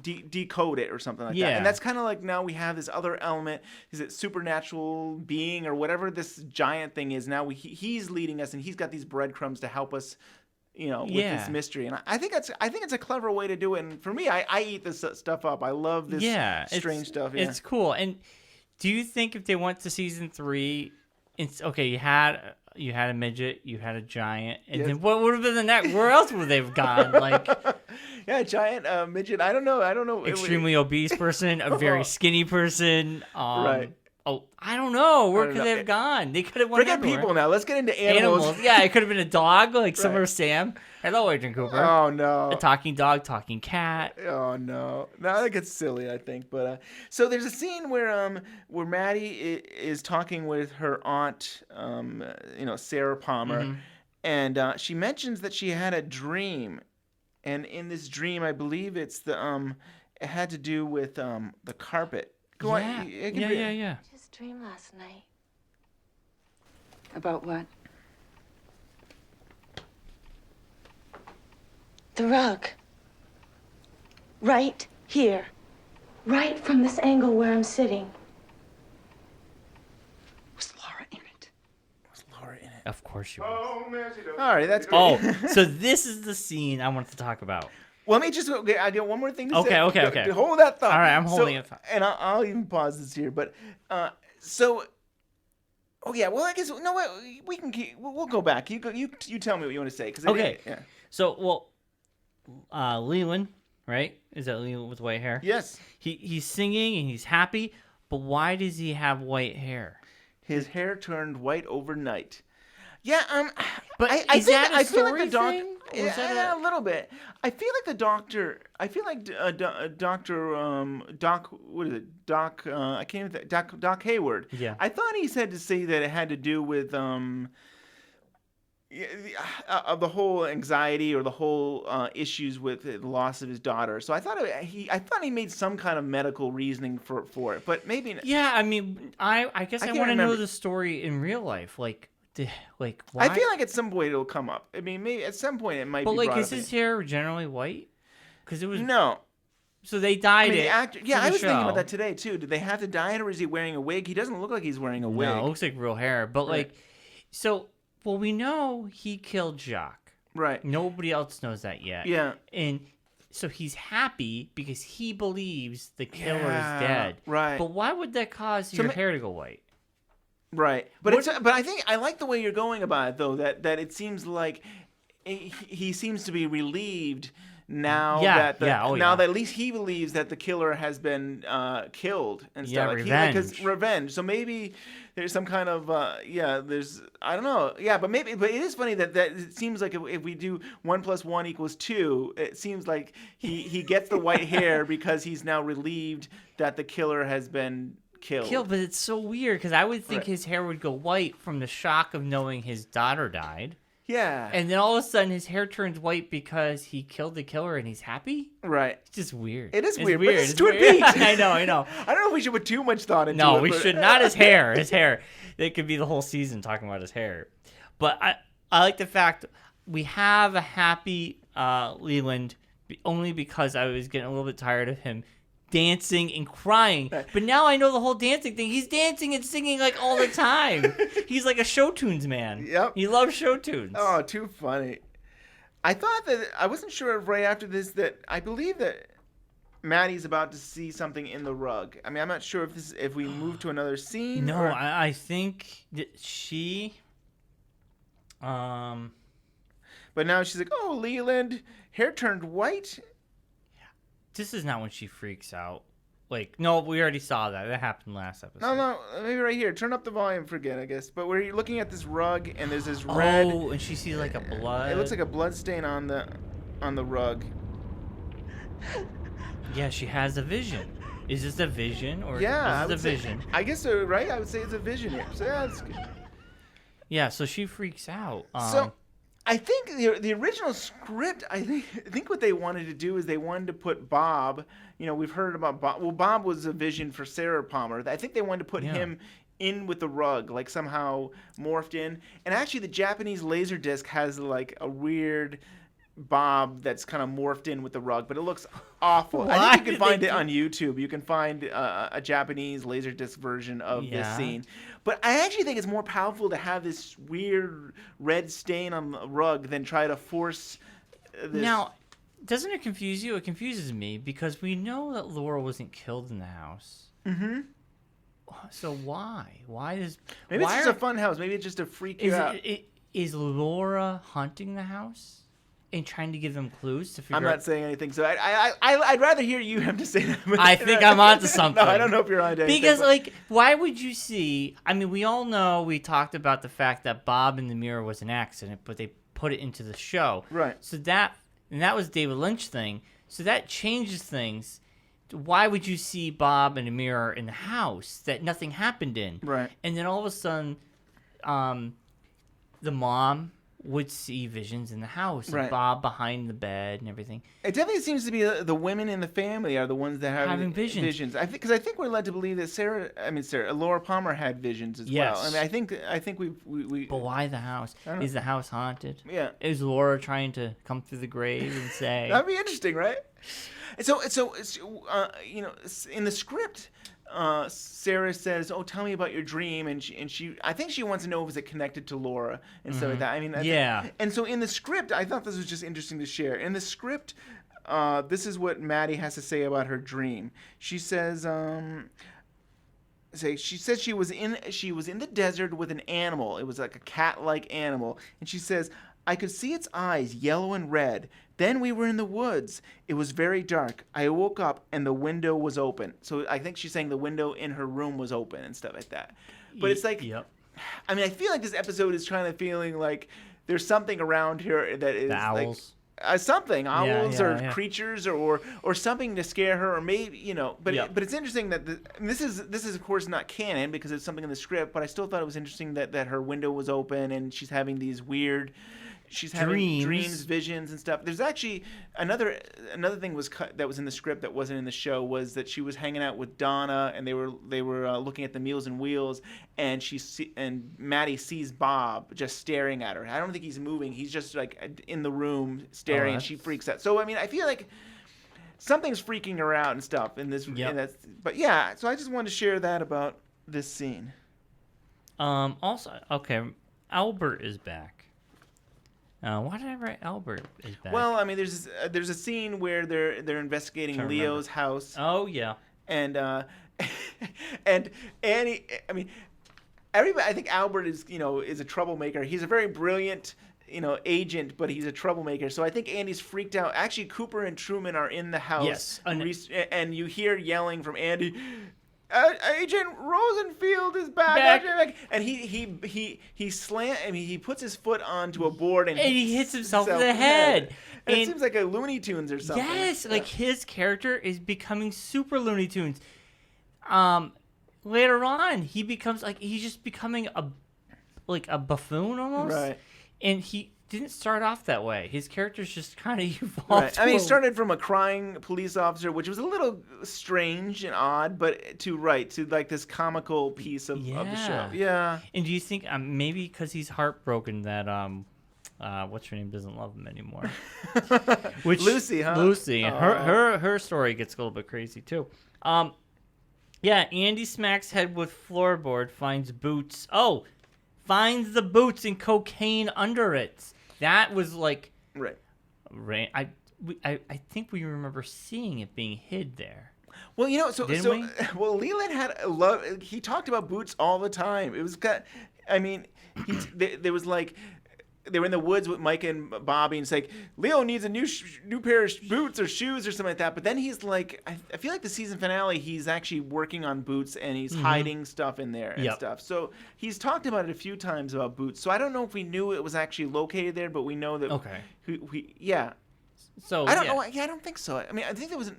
decode it or something like that. And that's kind of like now we have this other element. Is it supernatural being or whatever this giant thing is? Now he's leading us and he's got these breadcrumbs to help us. With this mystery, and I think it's a clever way to do it. And for me, I eat this stuff up. I love this strange stuff. Yeah. It's cool. And do you think if they went to season 3, it's okay? You had a midget, you had a giant, and then what would have been the next? Where else would they have gone? Like, yeah, giant midget. I don't know. Extremely obese person, a very skinny person. Right. Oh, I don't know. Where could they have gone? They could have went Forget everywhere. people now. Let's get into animals. Yeah, it could have been a dog, like Summer Sam. Hello, Agent Cooper. Oh no. A talking dog, talking cat. Oh no. Now that gets silly, I think. But so there's a scene where Maddie is talking with her aunt, Sarah Palmer, and she mentions that she had a dream, and in this dream, I believe it's it had to do with the carpet. Go on. Yeah. Just dreamed last night. About what? The rug. Right here. Right from this angle where I'm sitting. Was Laura in it? Of course you were. All right, that's good. Oh, so this is the scene I wanted to talk about. Well, let me just. Okay, I got one more thing to say. Okay. Hold that thought. All right, I'm holding it. And I'll even pause this here. But so, Oh yeah. Well, I guess no. What we can keep. We'll go back. You go. You tell me what you want to say. Cause Okay. Yeah. So, Leland, right? Is that Leland with white hair? Yes. He's singing and he's happy, but why does he have white hair? His hair turned white overnight. Yeah. But I is think that a I feel like the story doctor. thing? Or is that A little bit. I feel like the doctor. I feel like Doctor Doc. What is it? Doc. I can't even think. Doc Hayward. Yeah. I thought he said to say that it had to do with the whole anxiety or the whole issues with the loss of his daughter. So I thought he made some kind of medical reasoning for it, but maybe. Yeah, I mean, I guess I can't want to know remember. the story in real life. Like why? I feel like at some point it'll come up. I mean, maybe at some point it might But be. like, brought is up his hair generally white? Because it was No. So they dyed The it. actor. for Yeah, the I was thinking about show. that today too. Did they have to dye it, or is he wearing a wig? He doesn't look like he's wearing a wig. No, it looks like real hair. But Right. like, so we know he killed Jacques. Right. Nobody else knows that yet. Yeah. And so he's happy because he believes the killer Yeah, is dead. right. But why would that cause your hair to go white? Right. But but I think I like the way you're going about it though. That it seems like he seems to be relieved now that that at least he believes that the killer has been killed and stuff. Revenge. Revenge. So maybe there's some kind of there's I don't know. Yeah, but it is funny that it seems like if we do 1 + 1 = 2, it seems like he gets the white hair because he's now relieved that the killer has been killed. But it's so weird because I would think Right. his hair would go white from the shock of knowing his daughter died. Yeah. And then all of a sudden his hair turns white because he killed the killer and he's happy? Right. It's just weird. It is It's weird, but it's It's Twin weird. Peaks. I know. I don't know if we should put too much thought into it. No, we but- should not. His hair. It could be the whole season talking about his hair. But I like the fact we have a happy Leland only because I was getting a little bit tired of him dancing and crying. Right. But now I know the whole dancing thing. He's dancing and singing like all the time. He's like a show tunes man. Yep. He loves show tunes. Oh, too funny. I thought that I wasn't sure if right after this that I believe that Maddie's about to see something in the rug. I mean, I'm not sure if we move to another scene. No, or... I think that she. But now she's like, "Oh, Leland, hair turned white." This is not when she freaks out. Like, no, we already saw that. That happened last episode. No, maybe right here. Turn up the volume for again, I guess. But we're looking at this rug, and there's this red. Oh, and she sees like a blood. It looks like a blood stain on the rug. Yeah, she has a vision. Is this a vision or Yeah, is this a vision? I guess so, right? I would say it's a vision here. So yeah, that's good. Yeah, so she freaks out. So I think the original script, I think what they wanted to do is they wanted to put Bob. You know, we've heard about Bob. Well, Bob was a vision for Sarah Palmer. I think they wanted to put him in with the rug, like somehow morphed in. And actually, the Japanese Laserdisc has like a weird Bob that's kind of morphed in with the rug, but it looks awful. I think you can find it on YouTube. You can find a Japanese Laserdisc version of this scene. But I actually think it's more powerful to have this weird red stain on the rug than try to force this. Now, doesn't it confuse you? It confuses me because we know that Laura wasn't killed in the house. Mm-hmm. So why? Why is maybe it's just a fun house? Maybe it's just to freak you out. Is Laura haunting the house and trying to give them clues to figure out? I'm not saying anything, so I'd rather hear you have to say that. I think I'm onto something. No, I don't know if you're onto anything. Because, like, why would you see... I mean, we all know we talked about the fact that Bob in the mirror was an accident, but they put it into the show. Right. So that... And that was David Lynch thing. So that changes things. Why would you see Bob in a mirror in the house that nothing happened in? Right. And then all of a sudden, the mom would see visions in the house. Right. And Bob behind the bed and everything. It definitely seems to be the women in the family are the ones that have Having visions. Because I think we're led to believe that Laura Palmer had visions as well. I mean, I think we. But why the house? Is the house haunted? Yeah. Is Laura trying to come through the grave and say? That'd be interesting, right? So you know, in the script, Sarah says, "Oh, tell me about your dream," and she I think she wants to know if it's connected to Laura and stuff like that. I mean, and so in the script, I thought this was just interesting to share. In the script, this is what Maddie has to say about her dream. She says, she says she was in the desert with an animal. It was like a cat-like animal, and she says, I could see its eyes, yellow and red. Then we were in the woods. It was very dark. I woke up and the window was open. So I think she's saying the window in her room was open and stuff like that. But it's like, yep. I mean, I feel like this episode is trying to feeling like there's something around here that is the owls. Like something, owls or yeah. creatures or something to scare her, or maybe, you know. But Yep. but it's interesting that this is of course not canon because it's something in the script. But I still thought it was interesting that her window was open and she's having these weird. She's having dreams, visions, and stuff. There's actually another thing was cut that was in the script that wasn't in the show was that she was hanging out with Donna and they were looking at the Meals and Wheels and Maddie sees Bob just staring at her. I don't think he's moving. He's just like in the room staring, and she freaks out. So I mean, I feel like something's freaking her out and stuff in this. Yep. But yeah, so I just wanted to share that about this scene. Also, okay, Albert is back. Why did I write Albert is back? Well, I mean, there's a scene where they're investigating Leo's house. Oh yeah. And and Annie. I mean, everybody. I think Albert is a troublemaker. He's a very brilliant agent, but he's a troublemaker. So I think Andy's freaked out. Actually, Cooper and Truman are in the house. Yes. And you hear yelling from Andy. Agent Rosenfield is back. And he puts his foot onto a board and he hits himself in the head. And it seems like a Looney Tunes or something. Yes, like his character is becoming super Looney Tunes. Later on, he becomes he's just becoming a buffoon almost. Right. And he didn't start off that way. His character's just kind of evolved. Right. I mean, he started from a crying police officer, which was a little strange and odd, but to like this comical piece of the show. Yeah. And do you think maybe because he's heartbroken that what's her name doesn't love him anymore? Which Lucy, huh? Lucy. Her story gets a little bit crazy too. Yeah. Andy smacks head with floorboard, finds boots. Finds the boots and cocaine under it. That was like right. I think we remember seeing it being hid there. Well, Didn't we? Leland had he talked about boots all the time. It was there was like they were in the woods with Mike and Bobby, and it's like Leo needs a new pair of boots or shoes or something like that. But then he's like, I feel like the season finale, he's actually working on boots and he's hiding stuff in there and stuff. So he's talked about it a few times about boots. So I don't know if we knew it was actually located there, but we know that. Okay. So I don't know. Yeah, I don't think so. I mean, I think there was.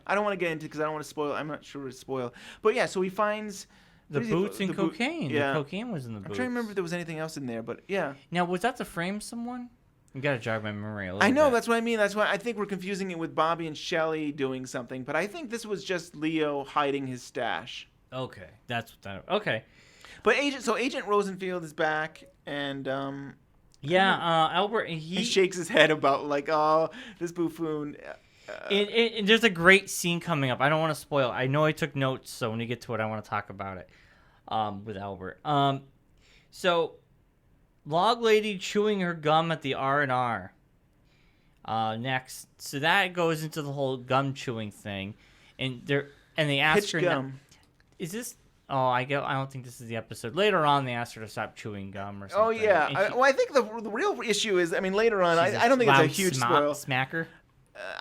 I don't want to get into because I don't want to spoil. I'm not sure to spoil. But yeah, so he finds. The boots and cocaine. Yeah. The cocaine was in the boots. I'm trying to remember if there was anything else in there, but yeah. Now, was that to frame someone? You got to jog my memory a little bit. I know, that's what I mean. That's why I think we're confusing it with Bobby and Shelley doing something, but I think this was just Leo hiding his stash. Okay. Okay. But Agent Rosenfield is back, and Albert, he shakes his head about like, oh, this buffoon. And there's a great scene coming up. I don't want to spoil. I know I took notes, so when you get to it, I want to talk about it with Albert. So, Log Lady chewing her gum at the R&R. Next, so that goes into the whole gum chewing thing, and they ask Pitch her, gum. "Is this?" Oh, I don't think this is the episode. Later on, they asked her to stop chewing gum or something. Oh yeah. I think the real issue is, I mean, later on, I don't think it's a huge spoil. Smacker.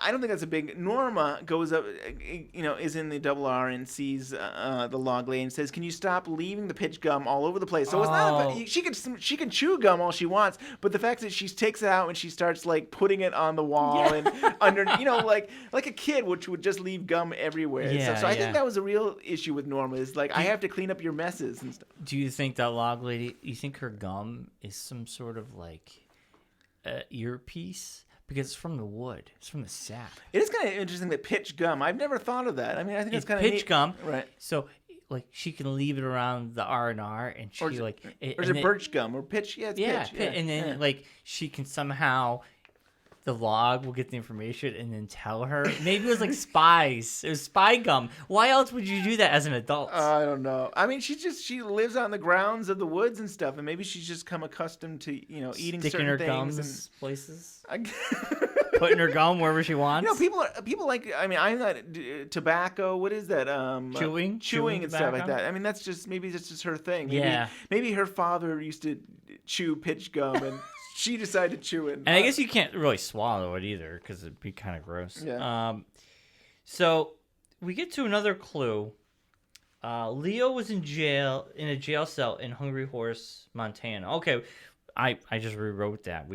I don't think that's a big. Norma goes up, is in the double R and sees the log lady and says, "Can you stop leaving the pitch gum all over the place?" So it's not. She can chew gum all she wants, but the fact that she takes it out and she starts like putting it on the wall and under, like a kid, which would just leave gum everywhere. Yeah, so I think that was a real issue with Norma. Is like I have to clean up your messes and stuff. Do you think that log lady? You think her gum is some sort of like earpiece? Because it's from the wood. It's from the sap. It is kind of interesting that pitch gum. I've never thought of that. I mean, I think it's kind of pitch neat. Gum. Right. So, like, she can leave it around the R&R, and she, or is it birch gum or pitch? Yeah, it's pitch. Yeah. And then, like, she can somehow... The log will get the information and then tell her. Maybe it was like spies. It was spy gum. Why else would you do that as an adult? I don't know. I mean, she lives on the grounds of the woods and stuff, and maybe she's just come accustomed to eating Sticking certain her things gums and places. putting her gum wherever she wants. You know, people like. I mean, I'm not tobacco. What is that? Chewing and stuff like tobacco? that. I mean, that's just her thing. Maybe, Yeah. Maybe her father used to chew pitch gum, and she decided to chew it. And I guess you can't really swallow it either because it'd be kind of gross. Yeah. So we get to another clue. Leo was in a jail cell in Hungry Horse, Montana. Okay, I just rewrote that.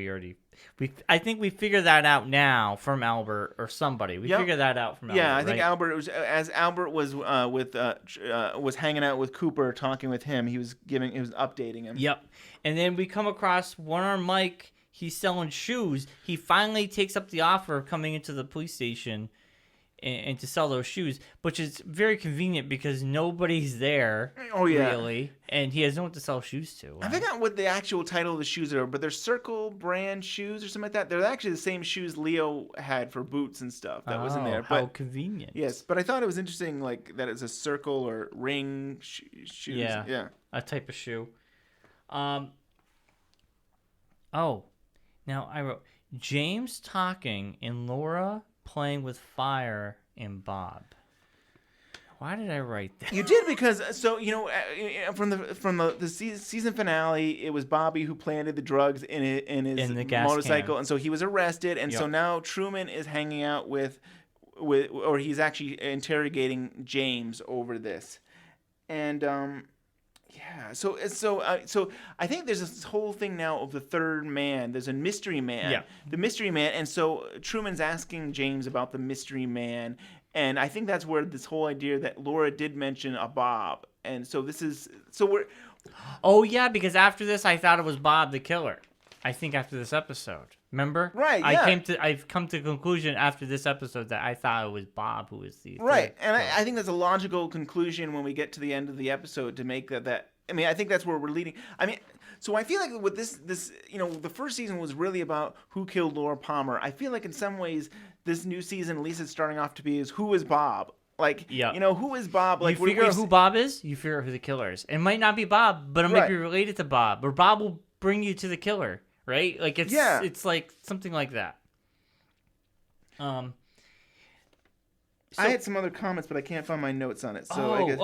I think we figured that out now from Albert or somebody. We figured that out from Albert. Yeah, I think right? Albert as Albert was was hanging out with Cooper, talking with him. He was updating him. Yep. And then we come across one-armed Mike. He's selling shoes. He finally takes up the offer of coming into the police station and to sell those shoes, which is very convenient because nobody's there. Oh, yeah. Really, and he has no one to sell shoes to. I forgot what the actual title of the shoes are, but they're Circle brand shoes or something like that. They're actually the same shoes Leo had for boots and stuff that was in there. How But convenient. yes, but I thought it was interesting, like that it's a circle or ring shoes. Yeah. A type of shoe. Now I wrote James talking and Laura playing with fire and Bob. Why did I write that? You did because from the season finale, it was Bobby who planted the drugs in his In the gas motorcycle, can. and so he was arrested, and so Yep. now Truman is hanging out with, or he's actually interrogating James over this, and yeah, so I think there's this whole thing now of the third man. There's a mystery man. Yeah. The mystery man, and so Truman's asking James about the mystery man. And I think that's where this whole idea that Laura did mention a Bob. And so we're... Oh, yeah, because after this, I thought it was Bob the killer. I think after this episode. Remember? Right, yeah. I've come to the conclusion after this episode that I thought it was Bob who was the Right. third And killer. I think that's a logical conclusion when we get to the end of the episode to make that... I mean, I think that's where we're leading. I mean, so I feel like with this, the first season was really about who killed Laura Palmer. I feel like in some ways, this new season, at least it's starting off to be, is who is Bob? Like, Yeah. Who is Bob? Like, you figure out who Bob is, you figure out who the killer is. It might not be Bob, but it might be related to Bob. Or Bob will bring you to the killer, right? Like, it's like something like that. I had some other comments, but I can't find my notes on it. So I guess...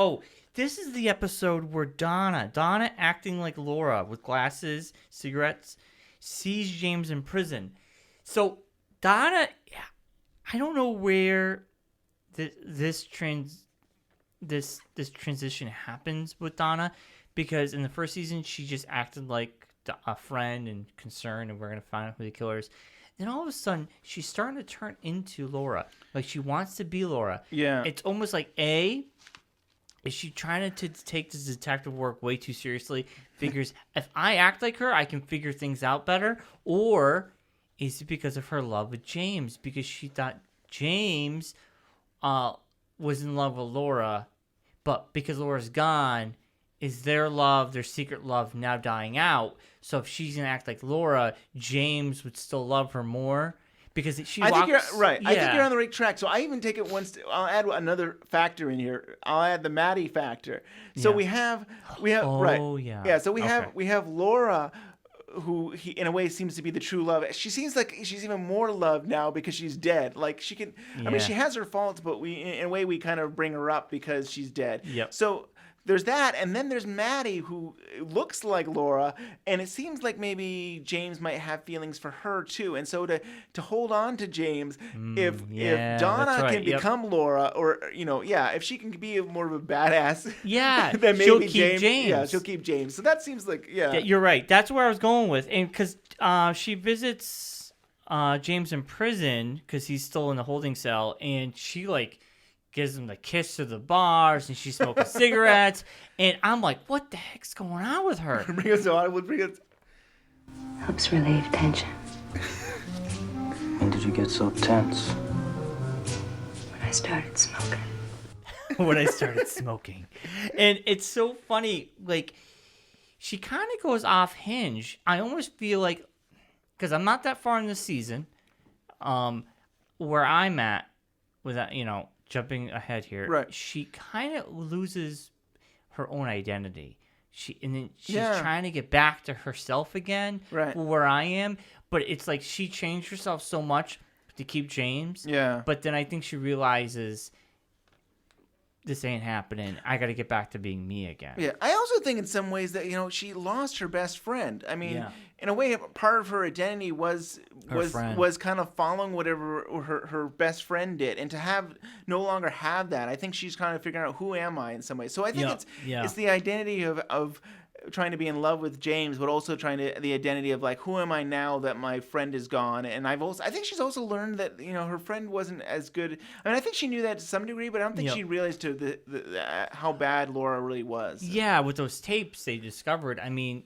This is the episode where Donna acting like Laura with glasses, cigarettes, sees James in prison. So Donna, I don't know where this transition happens with Donna, because in the first season she just acted like a friend and concerned, and we're gonna find out who the killer is. Then all of a sudden she's starting to turn into Laura, like she wants to be Laura. Yeah, it's almost like is she trying to take this detective work way too seriously? Figures if I act like her, I can figure things out better? Or is it because of her love with James? Because she thought James was in love with Laura, but because Laura's gone, is their secret love now dying out? So if she's going to act like Laura, James would still love her more? Because I think you're right. Yeah. I think you're on the right track. So I even take it I'll add another factor in here. I'll add the Maddie factor. So we have right. Oh yeah. Yeah. So we have Laura, who in a way seems to be the true love. She seems like she's even more loved now because she's dead. Like she can. I mean, she has her faults, but in a way we kind of bring her up because she's dead. Yep. So there's that, and then there's Maddie, who looks like Laura, and it seems like maybe James might have feelings for her too. And so to hold on to James, if Donna can become Laura, or if she can be more of a badass, then maybe she'll keep James. Yeah, she'll keep James. So that seems like you're right. That's where I was going with, and because she visits James in prison because he's still in the holding cell, and she gives him the kiss to the bars, and she's smoking cigarettes, and I'm like, what the heck's going on with her? Bring us on. Bring us. Helps relieve tension. When did you get so tense? When I started smoking. When I started smoking. And it's so funny, like, she kind of goes off hinge. I almost feel like, because I'm not that far in the season, where I'm at, without, jumping ahead here, right? She kind of loses her own identity. She's trying to get back to herself again, right? Where I am, but it's like she changed herself so much to keep James. Yeah. But then I think she realizes this ain't happening. I got to get back to being me again. Yeah, I also think in some ways that she lost her best friend. I mean, Yeah. in a way, part of her identity was friend. kind of following whatever her best friend did, and to no longer have that, I think she's kind of figuring out who am I in some way. So I think it's the identity of trying to be in love with James, but also the identity of like, who am I now that my friend is gone? And I think she's also learned that her friend wasn't as good. I mean, I think she knew that to some degree, but I don't think she realized how bad Laura really was. Yeah, with those tapes they discovered. I mean,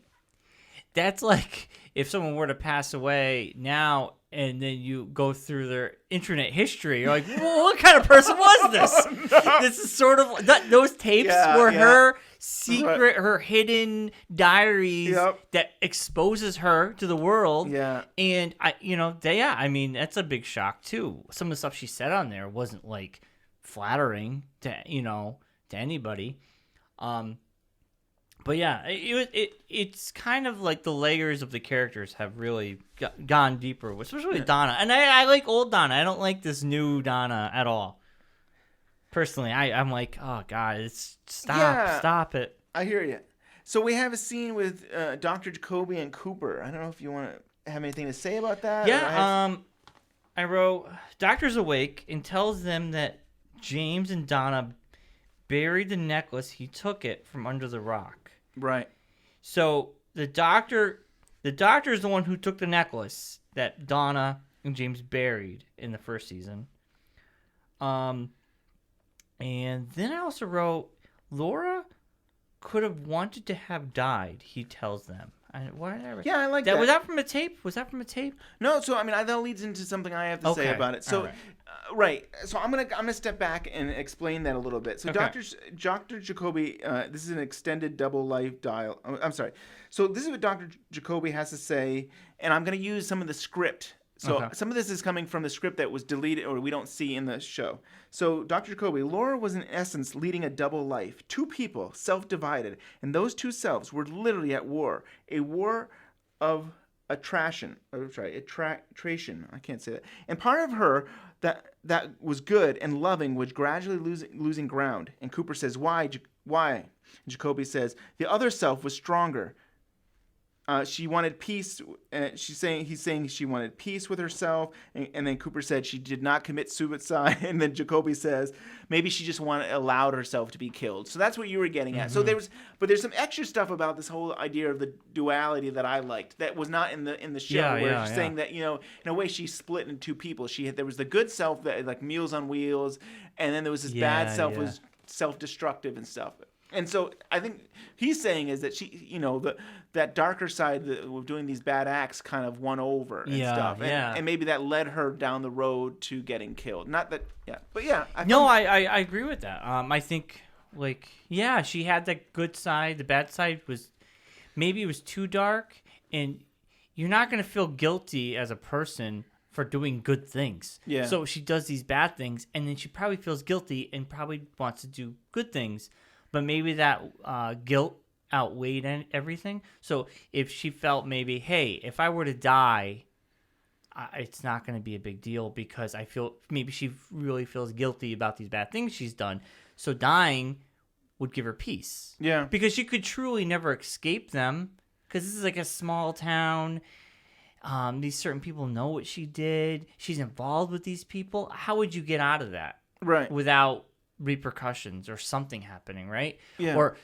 that's like if someone were to pass away now and then you go through their internet history, you're like, well, what kind of person was this? This is sort of those tapes were her secret, her hidden diaries that exposes her to the world. Yeah. And I mean, that's a big shock too. Some of the stuff she said on there wasn't like flattering to anybody. But yeah, it's kind of like the layers of the characters have really gone deeper, especially Donna. And I like old Donna. I don't like this new Donna at all. Personally, I'm like, oh God, stop it. I hear you. So we have a scene with Dr. Jacoby and Cooper. I don't know if you want to have anything to say about that. Yeah, I wrote, Doctor's awake and tells them that James and Donna buried the necklace. He took it from under the rock. Right. So the doctor is the one who took the necklace that Donna and James buried in the first season. And then I also wrote, Laura could have wanted to have died, he tells them. Yeah, I like that. Was that from a tape? No, so I mean, that leads into something I have to say about it. So, right. So I'm gonna step back and explain that a little bit. So Dr. Jacoby, this is an extended double life dial. I'm sorry. So this is what Dr. Jacoby has to say, and I'm gonna use some of the script. So some of this is coming from the script that was deleted or we don't see in the show. So Dr. Jacoby, Laura was in essence leading a double life. Two people, self-divided, and those two selves were literally at war. A war of attraction. Attraction. I can't say that. And part of her that was good and loving was gradually losing ground. And Cooper says, why? Jacoby says, the other self was stronger. She wanted peace. He's saying she wanted peace with herself. And then Cooper said she did not commit suicide. And then Jacoby says maybe she just allowed herself to be killed. So that's what you were getting at. So there's some extra stuff about this whole idea of the duality that I liked that was not in the show. She's saying that in a way she split into two people. There was the good self that like Meals on Wheels, and then there was this bad self was self-destructive and stuff. And so I think he's saying is that she, that darker side of doing these bad acts kind of won over and stuff. And maybe that led her down the road to getting killed. Not that, But I agree with that. I think, she had that good side. The bad side was, maybe it was too dark. And you're not going to feel guilty as a person for doing good things. Yeah. So she does these bad things, and then she probably feels guilty and probably wants to do good things. But maybe that guilt outweighed everything. So if she felt maybe, hey, if I were to die, it's not going to be a big deal because I feel maybe she really feels guilty about these bad things she's done. So dying would give her peace. Yeah. Because she could truly never escape them because this is like a small town. These certain people know what she did. She's involved with these people. How would you get out of that? Right. Without repercussions or something happening, right? Yeah. Or,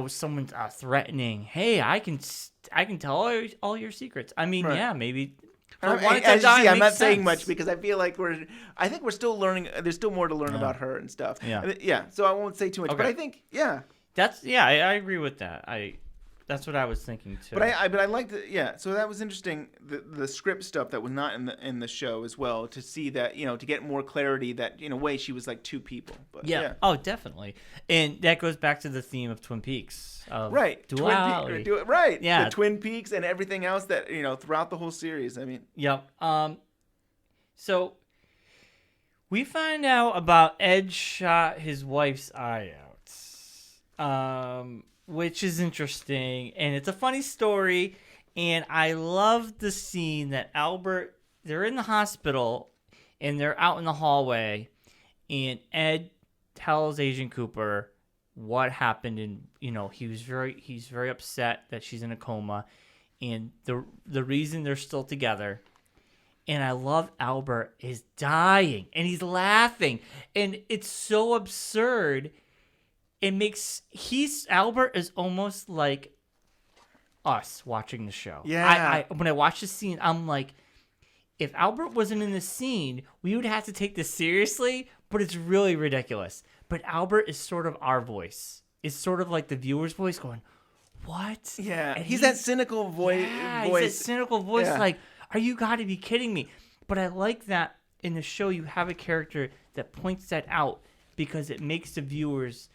someone's threatening, hey, I can tell all your secrets. I mean, maybe. I'm not saying much because I feel like I think we're still learning. There's still more to learn about her and stuff. Yeah. So I won't say too much, but I think, I agree with that. That's what I was thinking too. But I liked it. So that was interesting. The script stuff that was not in the show as well, to see that to get more clarity that in a way she was like two people. But oh, definitely, and that goes back to the theme of Twin Peaks. Right. Duality. Right. Yeah. The Twin Peaks and everything else that throughout the whole series. I mean. Yep. So we find out about Ed shot his wife's eye out. Which is interesting, and it's a funny story, and I love the scene that they're in the hospital, and they're out in the hallway, and Ed tells Agent Cooper what happened, and he's very upset that she's in a coma, and the reason they're still together. And I love Albert is dying, and he's laughing, and it's so absurd. It makes Albert is almost like us watching the show. Yeah. When I watch the scene, I'm like, if Albert wasn't in the scene, we would have to take this seriously, but it's really ridiculous. But Albert is sort of our voice. It's sort of like the viewer's voice going, what? Yeah, And he's that cynical voice. Yeah, he's that cynical voice Yeah. like, are you got to be kidding me? But I like that in the show you have a character that points that out because it makes the viewers...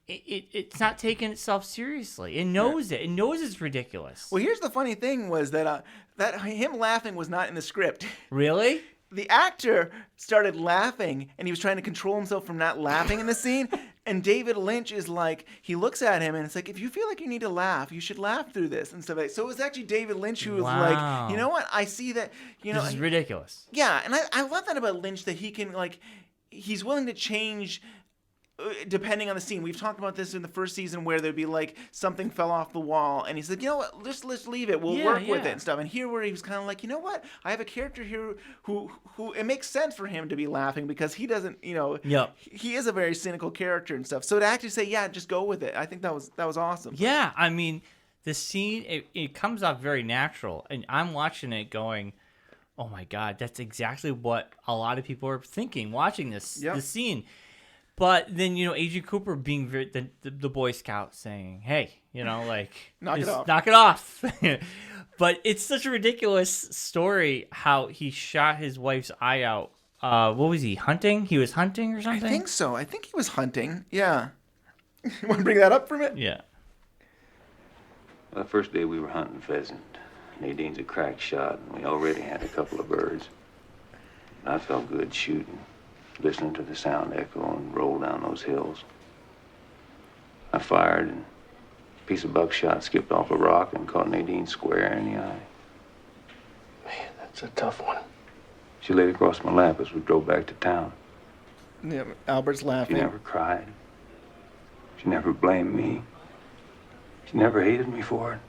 It's not taking itself seriously. It knows it. It knows it's ridiculous. Well, here's the funny thing was that him laughing was not in the script. Really? The actor started laughing, and he was trying to control himself from not laughing in the scene. And David Lynch is like, he looks at him, and it's like, if you feel like you need to laugh, you should laugh through this and stuff like that. So it was actually David Lynch who was like, you know what? I see that, This is ridiculous. Yeah, and I love that about Lynch, that he can, like, he's willing to change depending on the scene. We've talked about this in the first season where there'd be like something fell off the wall and he's like, you know what, let's leave it. We'll work with it and stuff. And here where he was kind of like, you know what, I have a character here who it makes sense for him to be laughing because he doesn't, he is a very cynical character and stuff. So to actually say, yeah, just go with it. I think that was awesome. Yeah, I mean, the scene, it comes off very natural. And I'm watching it going, oh my God, that's exactly what a lot of people are thinking watching this scene. But then, Agent Cooper being the Boy Scout saying, hey, like, knock it off. But it's such a ridiculous story how he shot his wife's eye out. What was he, hunting? He was hunting or something? I think so. I think he was hunting. Yeah. You want to bring that up for a minute? Yeah. Well, the first day we were hunting pheasant. Nadine's a crack shot, and we already had a couple of birds. I felt good shooting, listening to the sound echo and roll down those hills. I fired, and a piece of buckshot skipped off a rock and caught Nadine square in the eye. Man, that's a tough one. She laid across my lap as we drove back to town. Yeah, Albert's laughing. She never cried. She never blamed me. She never hated me for it.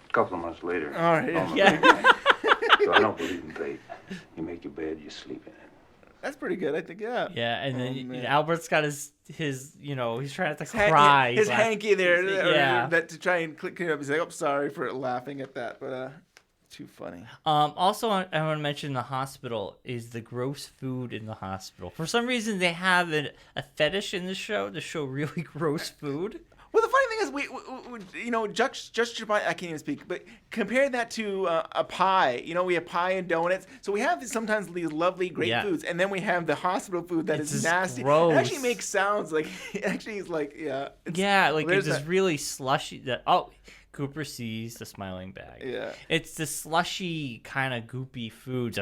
A couple of months later. All right. So I don't believe in fate. You make your bed, you sleep in it. That's pretty good, I think. Yeah. Yeah, and then Albert's got his he's trying not to cry. His hanky there, yeah. That to try and clean up. He's like, "I'm sorry for laughing at that, but too funny." Also, I want to mention the hospital is the gross food in the hospital. For some reason, they have a fetish in the show to show really gross food. Well, the funny thing is, we just I can't even speak, but compare that to a pie. We have pie and donuts. So we have sometimes these lovely, great foods, and then we have the hospital food that is nasty. Gross. It actually makes sounds like, it's like, yeah. It's just really slushy. Cooper sees the smiling bag. Yeah. It's the slushy, kind of goopy food.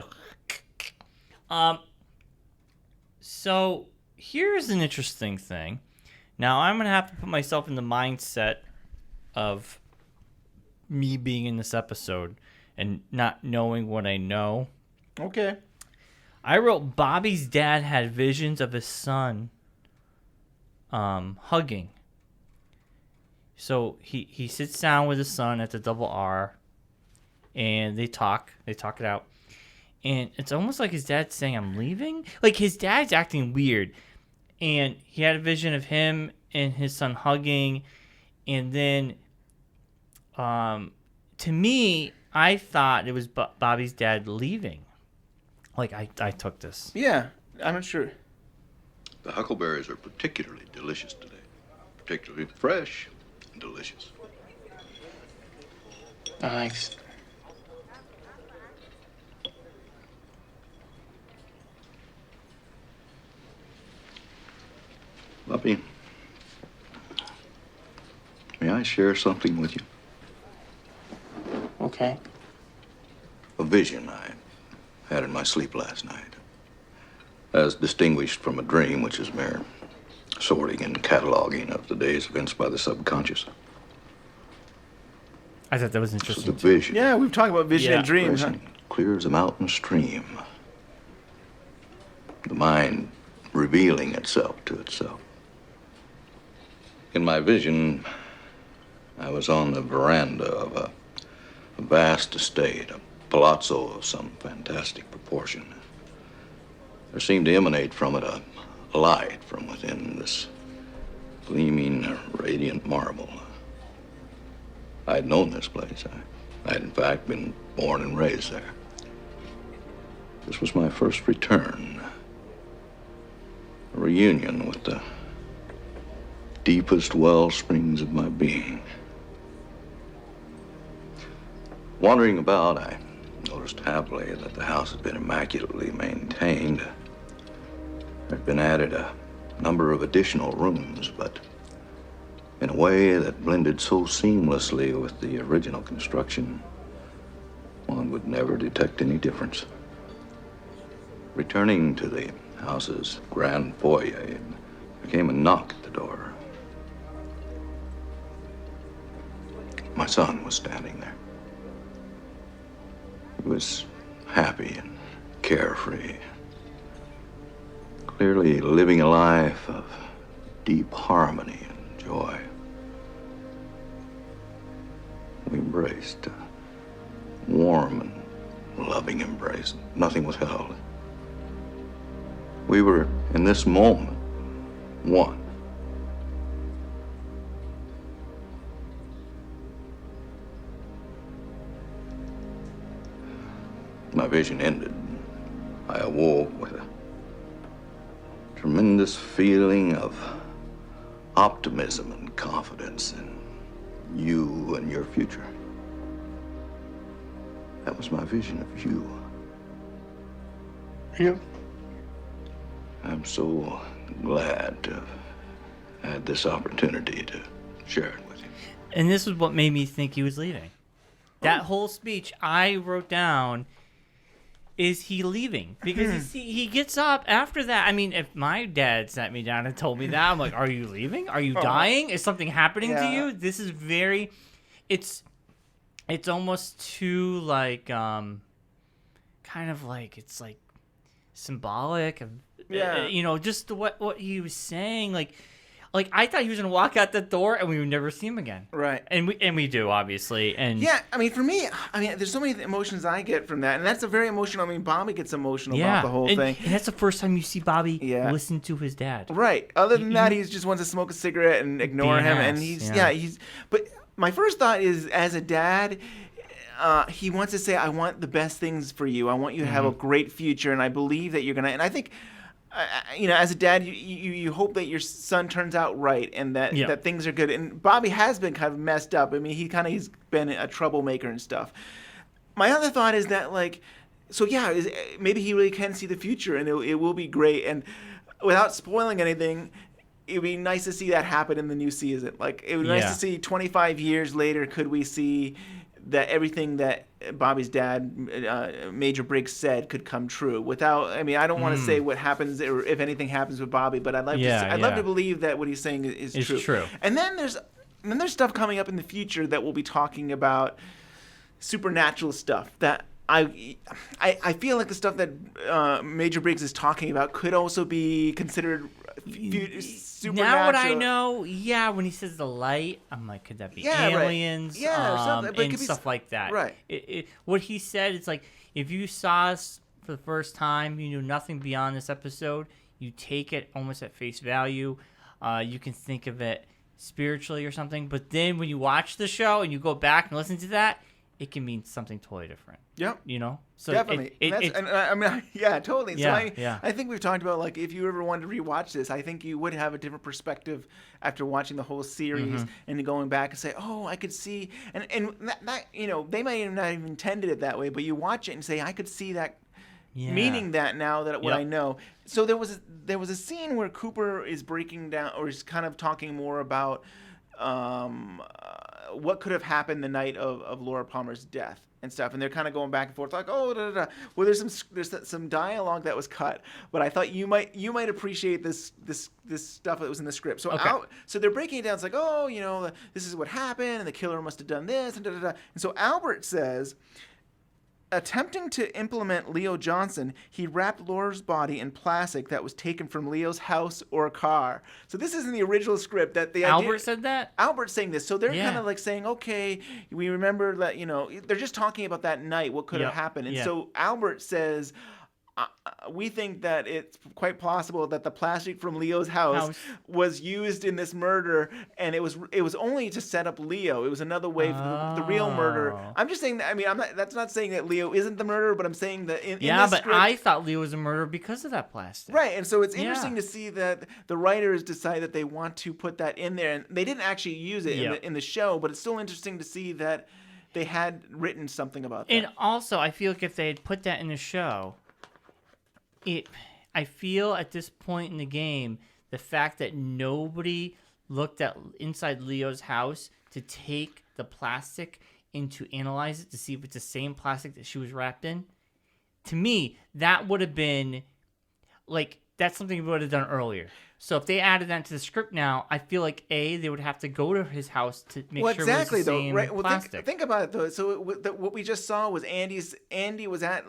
So here's an interesting thing. Now, I'm going to have to put myself in the mindset of me being in this episode and not knowing what I know. Okay. I wrote Bobby's dad had visions of his son hugging. So he sits down with his son at the double R, and they talk it out. And it's almost like his dad's saying, I'm leaving? Like, his dad's acting weird. And he had a vision of him and his son hugging. And then, to me, I thought it was Bobby's dad leaving. Like, I took this. Yeah, I'm not sure. The huckleberries are particularly delicious today. Particularly fresh and delicious. Thanks. Bobby, may I share something with you? Okay. A vision I had in my sleep last night. As distinguished from a dream, which is mere sorting and cataloging of the day's events by the subconscious. I thought that was interesting. So the vision. Yeah, we've taled about vision and dreams. Huh? clear as a mountain stream. The mind revealing itself to itself. In my vision, I was on the veranda of a vast estate, a palazzo of some fantastic proportion. There seemed to emanate from it a light from within this gleaming, radiant marble. I had known this place. I had, in fact, been born and raised there. This was my first return. A reunion with the deepest well springs of my being. Wandering about, I noticed happily that the house had been immaculately maintained. There had been added a number of additional rooms, but in a way that blended so seamlessly with the original construction, one would never detect any difference. Returning to the house's grand foyer, there came a knock at the door. My son was standing there. He was happy and carefree, clearly living a life of deep harmony and joy. We embraced, a warm and loving embrace. Nothing was held. We were, in this moment, one. My vision ended. I awoke with a tremendous feeling of optimism and confidence in you and your future. That was my vision of you. You? I'm so glad to have had this opportunity to share it with you. And this is what made me think he was leaving. That whole speech I wrote down, is he leaving? Because he gets up after that. I mean, if my dad sat me down and told me that, I'm like, are you leaving? Are you dying? Is something happening to you? This is very... It's almost too, like, kind of like, it's like symbolic of, you know, just what he was saying. Like I thought he was gonna walk out the door and we would never see him again. Right. And we do, obviously. And yeah, I mean, for me, there's so many emotions I get from that, and that's a very emotional. I mean, Bobby gets emotional about the whole thing. And that's the first time you see Bobby listen to his dad. Right. Other than that, he just wants to smoke a cigarette and ignore him, and he's. But my first thought is, as a dad, he wants to say, I want the best things for you. I want you to have a great future, and I believe that you're going to... And I think, you know, as a dad, you hope that your son turns out right and that things are good. And Bobby has been kind of messed up. I mean, he's been a troublemaker and stuff. My other thought is that, like... So, yeah, maybe he really can see the future, and it will be great. And without spoiling anything... It would be nice to see that happen in the new season. Like, it would be nice to see 25 years later, could we see that everything that Bobby's dad, Major Briggs, said could come true without... I mean, I don't want to say what happens or if anything happens with Bobby, but I'd love to believe that what he's saying is true. And then there's stuff coming up in the future that we'll be talking about, supernatural stuff that I feel like the stuff that Major Briggs is talking about could also be considered supernatural. Now what I know, when he says the light, I'm like, could that be aliens? Right. Yeah, and stuff like that. Right. What he said, it's like, if you saw us for the first time, you knew nothing beyond this episode, you take it almost at face value. You can think of it spiritually or something. But then when you watch the show and you go back and listen to that, it can mean something totally different. Yep. You know? So definitely. Totally. So I think we've talked about, like, if you ever wanted to rewatch this, I think you would have a different perspective after watching the whole series and going back and say, oh, I could see. And that you know, they might not even intended it that way, but you watch it and say, I could see that. Meaning that now that what I know. So there was a scene where Cooper is breaking down, or is kind of talking more about what could have happened the night of Laura Palmer's death and stuff, and they're kind of going back and forth like, oh, well, there's some dialogue that was cut, but I thought you might appreciate this stuff that was in the script. So so they're breaking it down. It's like, oh, you know, this is what happened, and the killer must have done this, and And so Albert says, attempting to implement Leo Johnson, he wrapped Laura's body in plastic that was taken from Leo's house or car. So this is in the original script that the Albert said that? Albert's saying this. So they're Yeah. kind of like saying, okay, we remember that, they're just talking about that night, what could have happened. And so Albert says, we think that it's quite possible that the plastic from Leo's house was used in this murder, and it was only to set up Leo. It was another way for the real murder. I'm just saying that. I mean, that's not saying that Leo isn't the murderer, but I'm saying that in this but script, I thought Leo was a murderer because of that plastic. right? And so it's interesting to see that the writers decide that they want to put that in there, and they didn't actually use it in the show, but it's still interesting to see that they had written something about that. And also, I feel like if they had put that in the show. I feel at this point in the game, the fact that nobody looked at inside Leo's house to take the plastic and to analyze it to see if it's the same plastic that she was wrapped in, to me, that would have been like that's something we would have done earlier. So if they added that to the script now, I feel like they would have to go to his house to make sure it was the same plastic. Think about it though. So what we just saw was Andy was at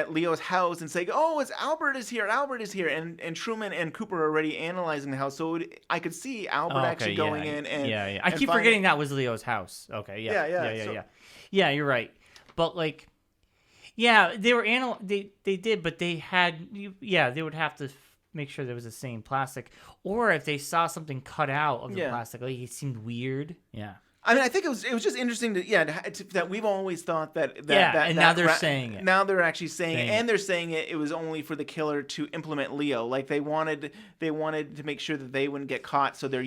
Leo's house and saying, "Oh, Albert is here, and Truman and Cooper are already analyzing the house. So I could see Albert actually going in and I keep forgetting that was Leo's house. Okay, yeah, you're right. But like, they were they did, but they had they would have to make sure there was the same plastic, or if they saw something cut out of the plastic, like it seemed weird. Yeah. I mean, I think it was just interesting that we've always thought that and now they're saying it. Now they're actually saying it, and they're saying it was only for the killer to implement Leo. Like they wanted to make sure that they wouldn't get caught, so they're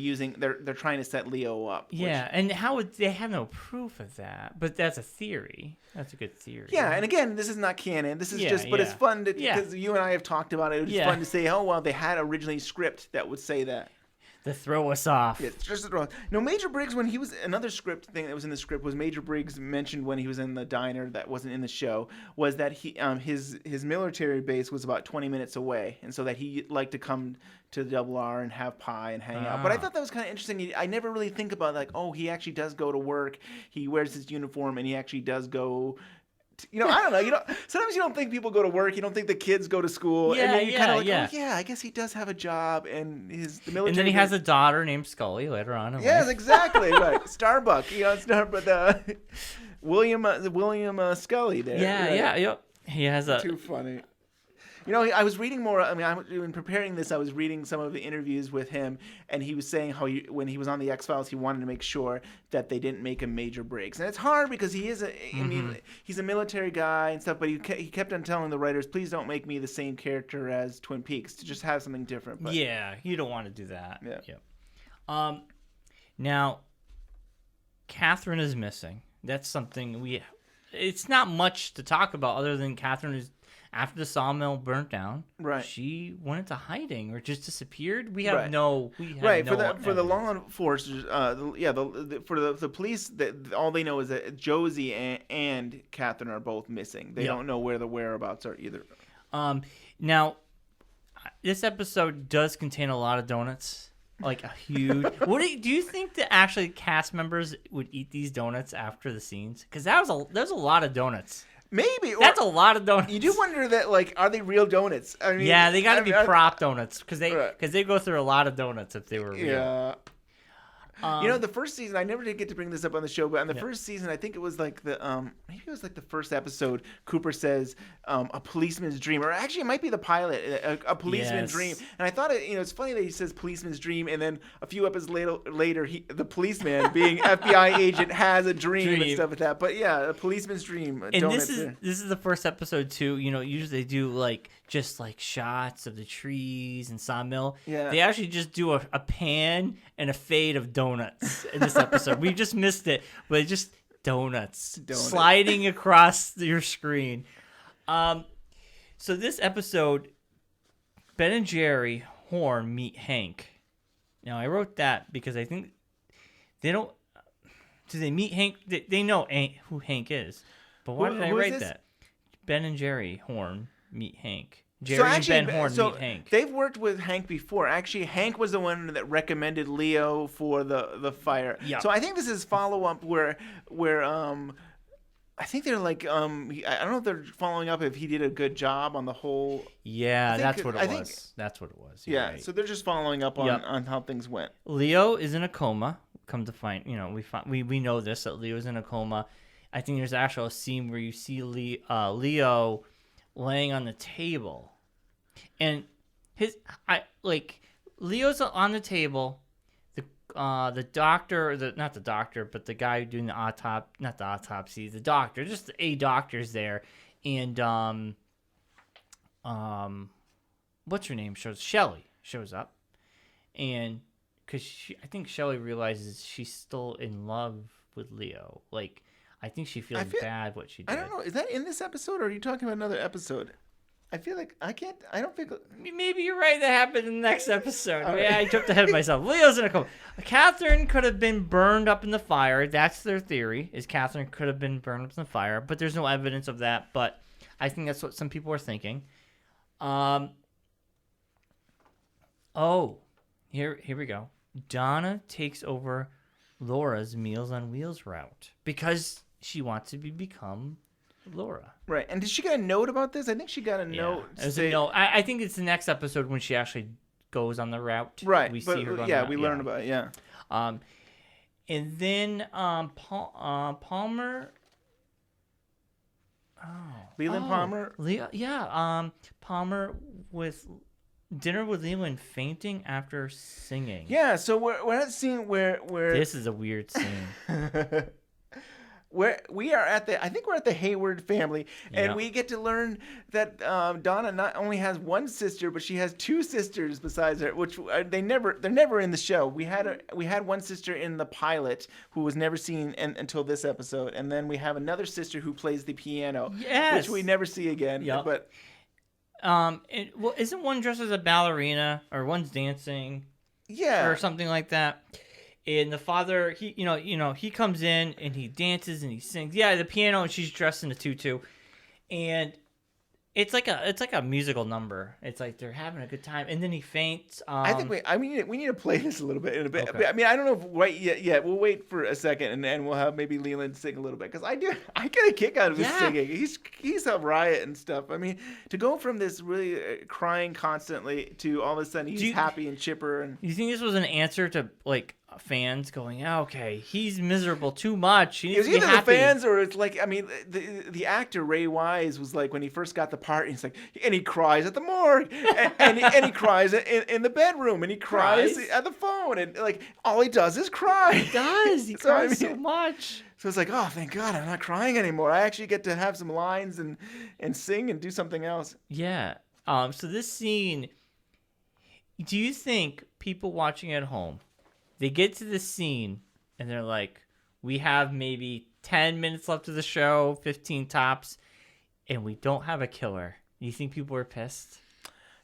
trying to set Leo up. Yeah, and how would they have no proof of that? But that's a theory. That's a good theory. Yeah, and again, this is not canon. This is it's fun because you and I have talked about it. It was fun to say, oh well, they had originally a script that would say that. To throw us off. Yeah, just to throw us. No, Major Briggs, when he was another script thing that was in the script was Major Briggs mentioned when he was in the diner that wasn't in the show was that he his military base was about 20 minutes away, and so that he liked to come to Double R and have pie and hang out. But I thought that was kind of interesting. I never really think about like, oh, he actually does go to work. He wears his uniform and he actually does go. I don't know. Sometimes you don't think people go to work. You don't think the kids go to school. Yeah, and then you kind of like, oh yeah, I guess he does have a job, and the military. And then he has a daughter named Scully later on. Yes, exactly right. Starbuck, William Scully there. Yeah, yep. He has a. Too funny. I was reading more. I mean, in preparing this, I was reading some of the interviews with him, and he was saying how when he was on the X-Files, he wanted to make sure that they didn't make him Major Briggs. And it's hard because he is I mean, he's a military guy and stuff, but he kept on telling the writers, please don't make me the same character as Twin Peaks, to just have something different. But, yeah, you don't want to do that. Yeah. Now, Catherine is missing. That's something it's not much to talk about other than Catherine is. After the sawmill burnt down, she went into hiding or just disappeared. We have no. For the law enforcement, for the police, all they know is that Josie and Catherine are both missing. They don't know where the whereabouts are either. Now, this episode does contain a lot of donuts, like a huge. Do you think that actually cast members would eat these donuts after the scenes? Because there's a lot of donuts. Maybe. That's a lot of donuts. You do wonder that, like, are they real donuts? I mean, they got to be prop donuts because they go through a lot of donuts if they were real. Yeah. The first season, I never did get to bring this up on the show, but on the first season, I think it was like maybe it was like the first episode, Cooper says a policeman's dream, or actually it might be the pilot, a policeman's dream. And I thought it's funny that he says policeman's dream, and then a few episodes later, the policeman, being FBI agent, has a dream and stuff like that. But yeah, a policeman's dream. And this is the first episode too. Usually they do like just like shots of the trees and sawmill. Yeah. They actually just do a pan and a fade of donuts in this episode. We just missed it, but it's just donuts sliding across your screen. So this episode, Ben and Jerry Horn meet Hank. Now I wrote that because I think they don't. Do they meet Hank? They know who Hank is, but why did I write that? Ben and Jerry Horn meet Hank. Jerry and Ben Horn meet Hank. They've worked with Hank before. Actually, Hank was the one that recommended Leo for the fire. Yeah. So I think this is follow up where I think they're like, I don't know if they're following up if he did a good job on the whole. Yeah, that's what it was. That's what it was. You're Yeah, right. so they're just following up on how things went. Leo is in a coma. Come to find, we know this, that Leo's in a coma. I think there's actually a scene where you see Leo laying on the table, and Leo's on the table. The doctor, not the doctor, but the guy doing the autopsy, the doctor, just a doctor's there, and what's her name? Shelley shows up, and because I think Shelley realizes she's still in love with Leo. Like, I think she feels bad what she did. I don't know. Is that in this episode, or are you talking about another episode? I feel like I don't think. Maybe you're right. That happened in the next episode. Yeah, I jumped ahead of myself. Leo's in a coma. Catherine could have been burned up in the fire. That's their theory, is Catherine could have been burned up in the fire. But there's no evidence of that. But I think that's what some people are thinking. Here we go. Donna takes over Laura's Meals on Wheels route because she wants to become Laura. Right. And did she get a note about this? I think she got a note. It was a note. I think it's the next episode when she actually goes on the route. Right. We see her. We learn about it. Yeah. And then Palmer. Leland Palmer. Palmer with dinner with Leland fainting after singing. Yeah. So we're at the scene where this is a weird scene. Where we are I think we're at the Hayward family, and we get to learn that Donna not only has one sister, but she has two sisters besides her, which they're never in the show. We had one sister in the pilot who was never seen until this episode, and then we have another sister who plays the piano, which we never see again. Yep. But isn't one dressed as a ballerina or one's dancing? Yeah, or something like that. And the father, he comes in and he dances and he sings. Yeah, the piano, and she's dressed in a tutu, and it's like a musical number. It's like they're having a good time, and then he faints. I think we need to play this a little bit in a bit. Okay. I mean, I don't know if right yet. We'll wait for a second, and then we'll have maybe Leland sing a little bit, because I get a kick out of his singing. He's a riot and stuff. I mean, to go from this really crying constantly to all of a sudden he's happy and chipper. And you think this was an answer to like fans going, okay, he's miserable too much. He needs to be happy. Either the fans or it's like, I mean, the actor Ray Wise was like, when he first got the part, he's like, and he cries at the morgue, and he cries in the bedroom, and he cries at the phone, and like all he does is cry. He does. He cries so much. So it's like, oh, thank God, I'm not crying anymore. I actually get to have some lines and sing and do something else. Yeah. So this scene, do you think people watching at home, they get to this scene and they're like, we have maybe 10 minutes left of the show, 15 tops, and we don't have a killer. You think people are pissed?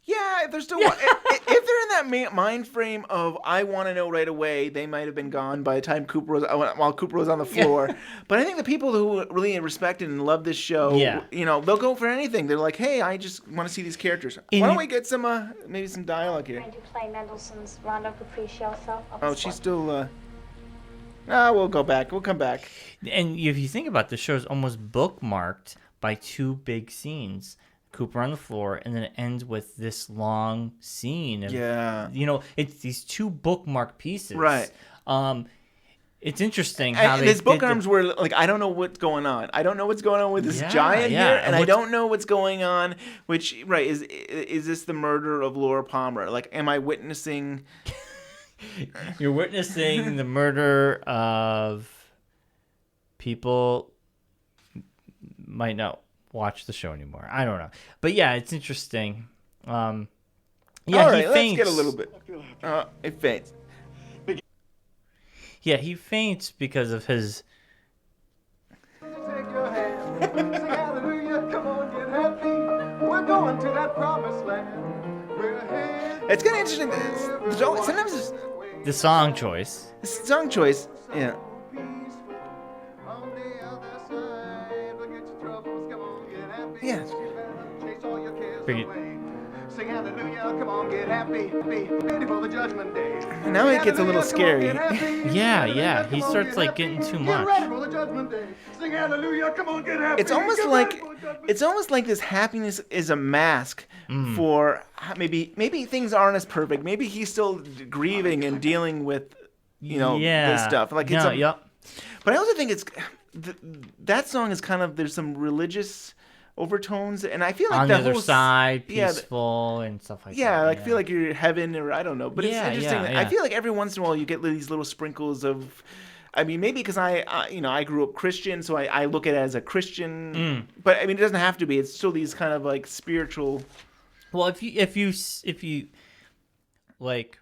Yeah, if they're still if they're in that mind frame of I want to know right away, they might have been gone by the time while Cooper was on the floor. But I think the people who really respect and love this show, they'll go for anything. They're like, hey, I just want to see these characters. Why don't we get some maybe some dialogue here? Trying to play Mendelssohn's Rondo Capricioso. Oh, she's still. We'll go back. We'll come back. And if you think about it, the show's almost bookmarked by two big scenes. Cooper on the floor, and then it ends with this long scene. Of, it's these two bookmark pieces. Right. It's interesting how and his bookmarks were like, I don't know what's going on. I don't know what's going on with this giant here, and I don't know what's going on. Which is this the murder of Laura Palmer? Like, am I witnessing? You're witnessing the murder of people might not watch the show anymore. I don't know, but yeah, it's interesting. All right, he faints. Let's get a little bit. It faints. Yeah, he faints because of his. Take your hand, sing hallelujah, come on, get happy. We're going to that promised land. It's kind of interesting. Sometimes the song choice. Yeah. Yeah. Chase all your cares away. Sing hallelujah, come on, get happy. Be ready for the judgment day. Now it gets a little scary. Yeah. He starts like getting too much. Get ready for the judgment day. Sing hallelujah, come on, get happy. It's almost Get like ready for the judgment it's almost like this happiness is a mask for maybe things aren't as perfect. Maybe he's still grieving and dealing with this stuff. Like it's But I also think it's that song is kind of there's some religious overtones, and I feel like on the the other whole side, peaceful and stuff like that. Yeah, like feel like you're heaven or I don't know. But it's interesting. Yeah. I feel like every once in a while you get these little sprinkles of. I mean, maybe because I grew up Christian, so I look at it as a Christian. But I mean, it doesn't have to be. It's still these kind of like spiritual. Well, if you like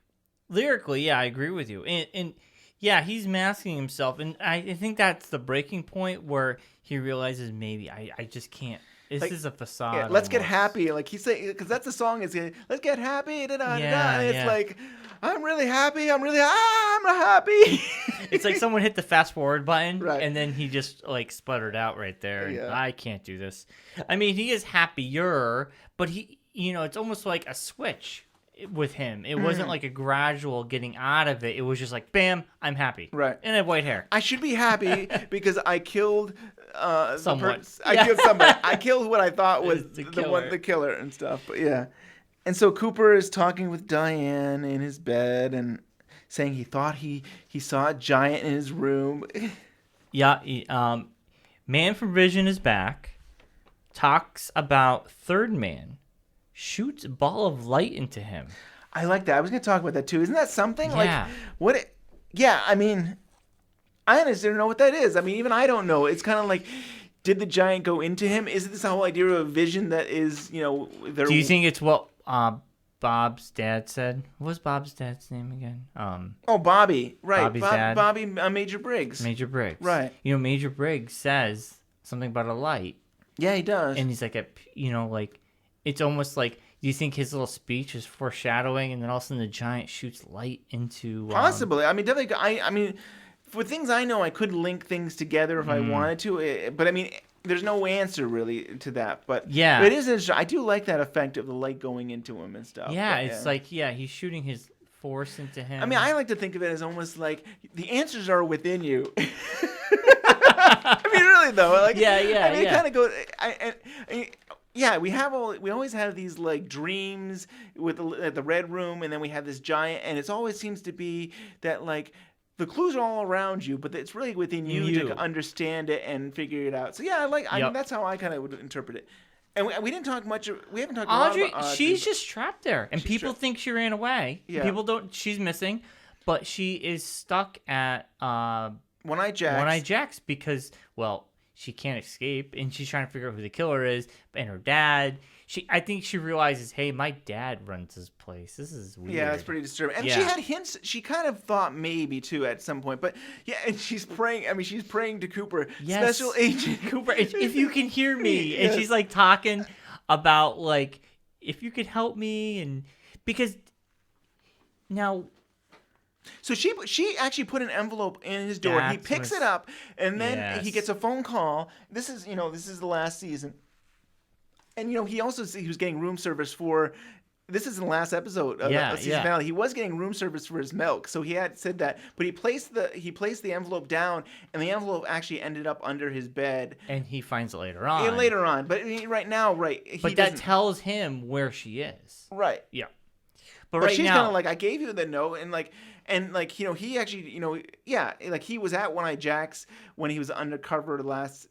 lyrically, yeah, I agree with you. And yeah, he's masking himself, and I think that's the breaking point where he realizes maybe I just can't. This is a facade. Yeah, let's get happy. Like he's saying, because that's the song is let's get happy. And it's like, I'm really happy. I'm happy. It's like someone hit the fast forward button, and then he just like sputtered out right there. And I can't do this. I mean, he is happier, but it's almost like a switch with him. It wasn't like a gradual getting out of it. It was just like, bam, I'm happy. Right. And I have white hair. I should be happy because I killed someone. I killed somebody. I killed what I thought was the killer and stuff. But yeah. And so Cooper is talking with Diane in his bed and saying he thought he saw a giant in his room. Yeah. Man from Vision is back. Talks about Third Man. Shoots a ball of light into him. I like that. I was going to talk about that too. Isn't that something? Yeah. I mean, I honestly don't know what that is. I mean, even I don't know. It's kind of like, did the giant go into him? Is this the whole idea of a vision that is, Do you think it's what Bob's dad said? What was Bob's dad's name again? Bobby. Right. Bobby's dad. Bobby Major Briggs. Major Briggs. Right. Major Briggs says something about a light. Yeah, he does. And he's like, it's almost like, do you think his little speech is foreshadowing, and then all of a sudden the giant shoots light into... Possibly. I mean, definitely. I mean, for things I know, I could link things together if I wanted to. But I mean, there's no answer really to that. But yeah, it is interesting. I do like that effect of the light going into him and stuff. Yeah, it's like he's shooting his force into him. I mean, I like to think of it as almost like the answers are within you. I mean, really though. Like, I mean, it kind of goes. Yeah, we always have these like dreams with the Red Room, and then we have this giant, and it always seems to be that like the clues are all around you, but it's really within you to understand it and figure it out. So yeah, I mean, that's how I kind of would interpret it. And we didn't talk much. We haven't talked Audrey, a lot about Audrey. She's just trapped there, and people think she ran away. Yeah. People don't. She's missing, but she is stuck at One-Eyed Jack's. One-Eyed Jack's because she can't escape, and she's trying to figure out who the killer is, and her dad. I think she realizes, hey, my dad runs this place. This is weird. Yeah, that's pretty disturbing. And she had hints. She kind of thought maybe too at some point, but yeah, and she's praying. I mean, she's praying to Cooper, Special Agent Cooper, if you can hear me, and she's like talking about like if you could help me, and because now. So she actually put an envelope in his door. He picks it up, and then he gets a phone call. This is the last season, and he also he was getting room service for. This is in the last episode of the season finale. He was getting room service for his milk, so he had said that. But he placed the envelope down, and the envelope actually ended up under his bed. And he finds it later on. Yeah, later on, but right now, But that tells him where she is. Right. Yeah. But right she's now, kind of like, I gave you the note, and he actually, like he was at One-Eyed Jack's when he was undercover last.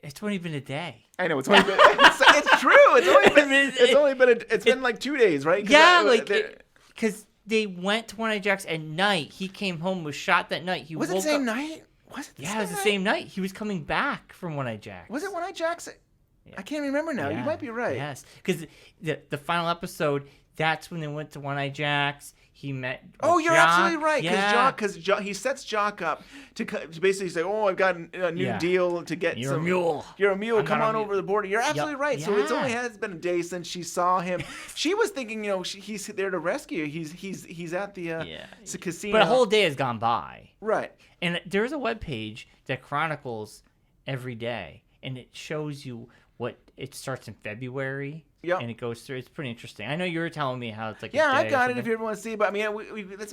It's only been a day. I know it's only been. It's true. It's been like 2 days, right? Because they went to One-Eyed Jack's at night. He came home, was shot that night. Was it the same night? Was it? It was the same night. He was coming back from One-Eyed Jack's. Was it One-Eyed Jack's? I can't remember now. You might be right. Yes, because the final episode. That's when they went to One-Eyed Jack's. He met. You're absolutely right. Because he sets Jock up to basically say, "Oh, I've got a new deal to get You're a mule. You're a mule. Come on over the border." You're absolutely right. So it's only has been a day since she saw him. She was thinking, he's there to rescue. He's at the casino. But a whole day has gone by. Right. And there's a webpage that chronicles every day, and it shows you what it starts in February. Yep. And it goes through. It's pretty interesting. I know you were telling me how it's like. Yeah, a I day or got it. something. If you ever want to see, but I mean,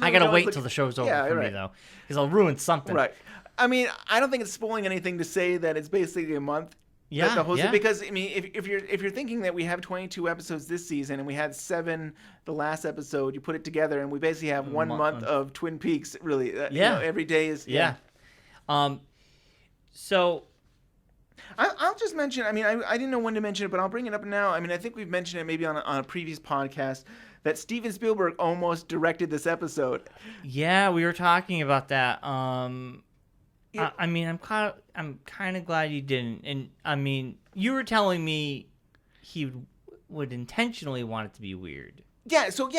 I gotta wait till the show's over for me though, because I'll ruin something. Right. I mean, I don't think it's spoiling anything to say that it's basically a month. Yeah, the whole yeah. Because I mean, if you're thinking that we have 22 episodes this season and we had 7 the last episode, you put it together and we basically have 1 month of Twin Peaks. Really, every day is. Yeah. So. I'll just mention. I mean, I didn't know when to mention it, but I'll bring it up now. I mean, I think we've mentioned it maybe on a previous podcast that Steven Spielberg almost directed this episode. Yeah, we were talking about that. Yeah. I mean, I'm kind of glad you didn't. And I mean, you were telling me he would intentionally want it to be weird. So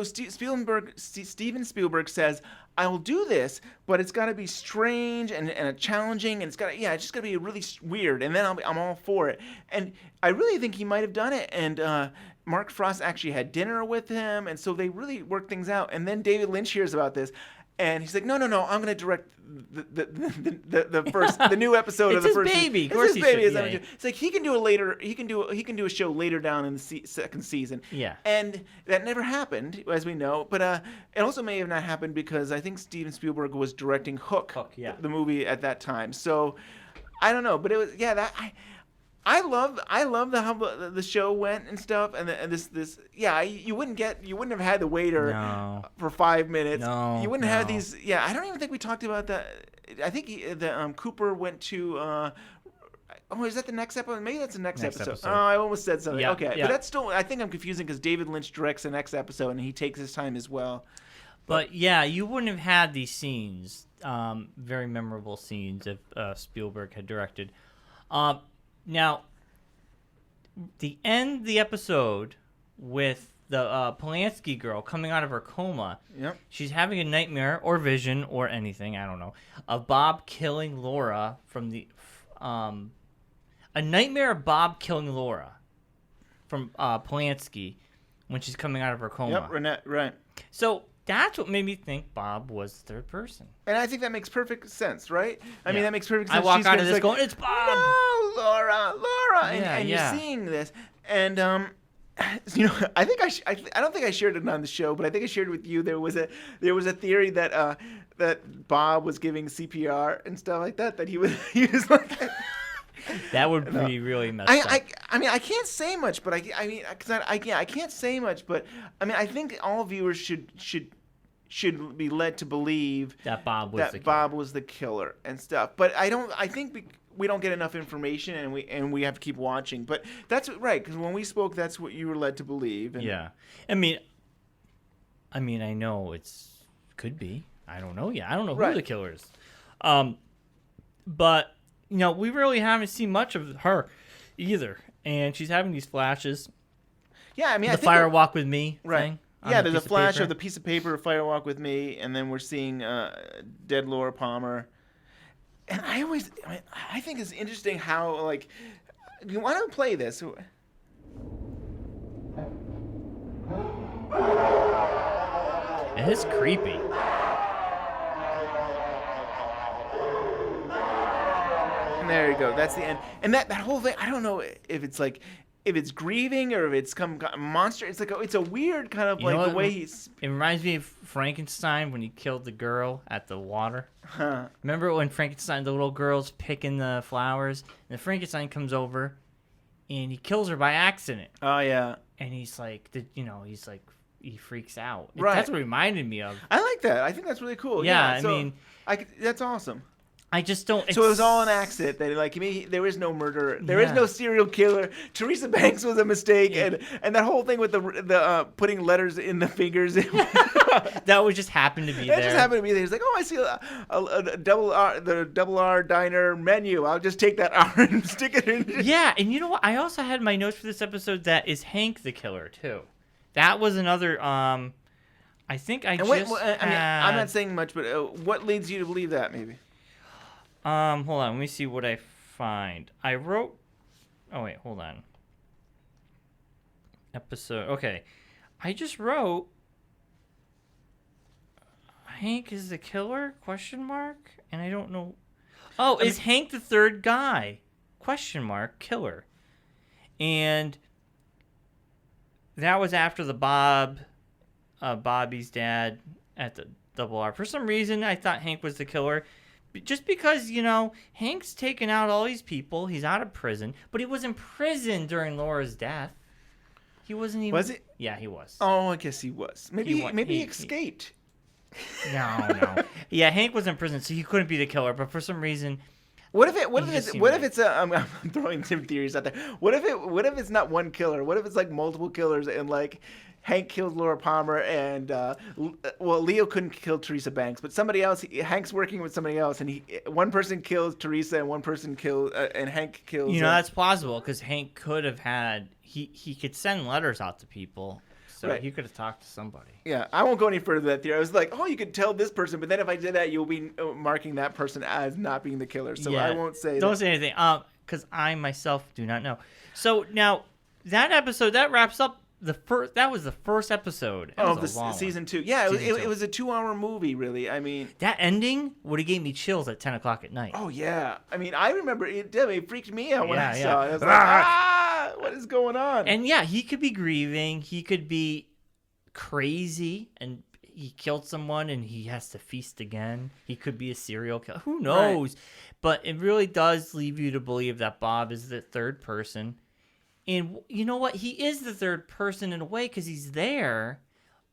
Steven Spielberg says, "I will do this, but it's got to be strange and challenging, and it's just got to be really weird, and then I'm all for it." And I really think he might have done it. And Mark Frost actually had dinner with him, and so they really worked things out. And then David Lynch hears about this. And he's like, no, I'm going to direct the new episode of the first. It's his baby. Of course, his baby. It's like he can do it later. He can do a show later down in the second season. Yeah. And that never happened, as we know. But it also may have not happened because I think Steven Spielberg was directing Hook, the movie at that time. So I don't know, but it was I love how the show went and stuff, and this you wouldn't have had the waiter for 5 minutes. No, you wouldn't have these. Yeah, I don't even think we talked about that. I think Cooper went to. Is that the next episode? Maybe that's the next episode. Oh, I almost said something. Yeah, okay, yeah. but that's still. I think I'm confusing because David Lynch directs the next episode and he takes his time as well. But yeah, you wouldn't have had these scenes, very memorable scenes, if Spielberg had directed. Now, the end of the episode with the Polanski girl coming out of her coma. Yep. She's having a nightmare or vision or anything, I don't know, of Bob killing Laura from the... a nightmare of Bob killing Laura from Polanski when she's coming out of her coma. Yep, right. So that's what made me think Bob was the third person. And I think that makes perfect sense, right? I mean, that makes perfect sense. I walk She's out of this like, going, it's Bob! No, Laura! And you're seeing this. And, you know, I don't think I shared it on the show, but I think I shared it with you. There was a theory that that Bob was giving CPR and stuff like that he was like... That would be really messed up. I mean, I can't say much, but I can't say much, but I mean, I think all viewers should be led to believe that Bob was the killer and stuff. But I think we don't get enough information, and we have to keep watching. But that's right, because when we spoke, that's what you were led to believe. And yeah, I mean, I know could be. I don't know yet. I don't know who the killer is. But. You know, we really haven't seen much of her either, and she's having these flashes. Yeah, I mean, the fire walk with me thing. Yeah, there's a flash of the piece of paper, fire walk with me, and then we're seeing dead Laura Palmer. And I think it's interesting how, like, you want to play this. It is creepy. And there you go. That's the end. And that whole thing, I don't know if it's grieving or if it's come monster. It's like it's a weird kind of the way he's. It reminds me of Frankenstein when he killed the girl at the water. Huh. Remember when Frankenstein, the little girl's picking the flowers, and Frankenstein comes over, and he kills her by accident. Oh yeah. And he's like, he freaks out. Right. That's what it reminded me of. I like that. I think that's really cool. Yeah, so that's awesome. I just don't. So it was all an accident. That there is no murderer. There is no serial killer. Teresa Banks was a mistake, and that whole thing with the putting letters in the fingers. That would just happen to be there. That just happened to be there. He's like, I see a double R, the double R diner menu. I'll just take that R and stick it in. Yeah, and you know what? I also had my notes for this episode that is Hank the killer too. That was another. I think I mean, I'm not saying much, but what leads you to believe that? Maybe. Hold on. Let me see what I find. I wrote... Oh, wait. Hold on. Episode... Okay. I just wrote... Hank is the killer? Question mark? And I don't know... Oh, is Hank the third guy? Question mark. Killer. And that was after the Bobby's dad at the Double R. For some reason, I thought Hank was the killer. Just because, Hank's taken out all these people. He's out of prison. But he was in prison during Laura's death. He wasn't even... Was he? Yeah, he was. Oh, I guess he was. Maybe he escaped. No. Yeah, Hank was in prison, so he couldn't be the killer. But for some reason... What if it's I'm throwing some theories out there. What if it's not one killer? What if it's like multiple killers and like Hank killed Laura Palmer and Leo couldn't kill Teresa Banks, but somebody else. Hank's working with somebody else, and one person kills Teresa and one person kills and Hank kills. That's plausible because Hank could have had he could send letters out to people. So right. He could have talked to somebody. Yeah, I won't go any further than that theory. I was like, oh, you could tell this person, but then if I did that, you'll be marking that person as not being the killer. So I won't say. Don't say anything. Because I myself do not know. So now that episode that wraps up the first. That was the first episode of the season 2. Yeah, it was a 2-hour movie. Really, I mean, that ending would have gave me chills at 10 o'clock at night. Oh yeah, I mean, I remember it freaked me out when I saw it. I was like, what is going on? And yeah, he could be grieving. He could be crazy and he killed someone and he has to feast again. He could be a serial killer. Who knows? Right. But it really does leave you to believe that Bob is the third person. And you know what? He is the third person in a way because he's there.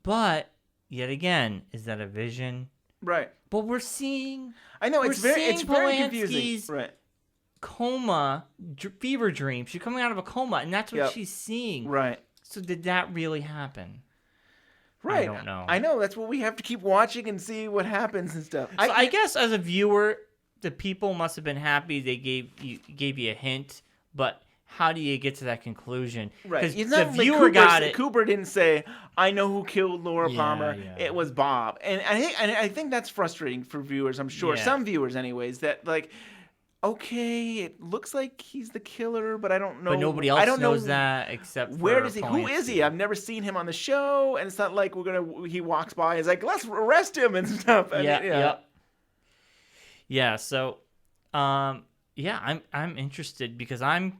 But yet again, is that a vision? Right. But we're seeing. I know it's very confusing. Right. Coma, fever dream. She's coming out of a coma, and that's what she's seeing. Right. So did that really happen? Right. I don't know. I know. That's what we have to keep watching and see what happens and stuff. So I guess as a viewer, the people must have been happy they gave you a hint, but how do you get to that conclusion? Right. The viewer got it. Cooper didn't say, I know who killed Laura Palmer. Yeah. It was Bob. And I think that's frustrating for viewers, I'm sure. Yeah. Some viewers anyways, that like, okay, it looks like he's the killer, but I don't know. But nobody else knows that except for where does he? Who is he? I've never seen him on the show, and it's not like he walks by and is like, let's arrest him and stuff. And yeah. So, I'm interested because I'm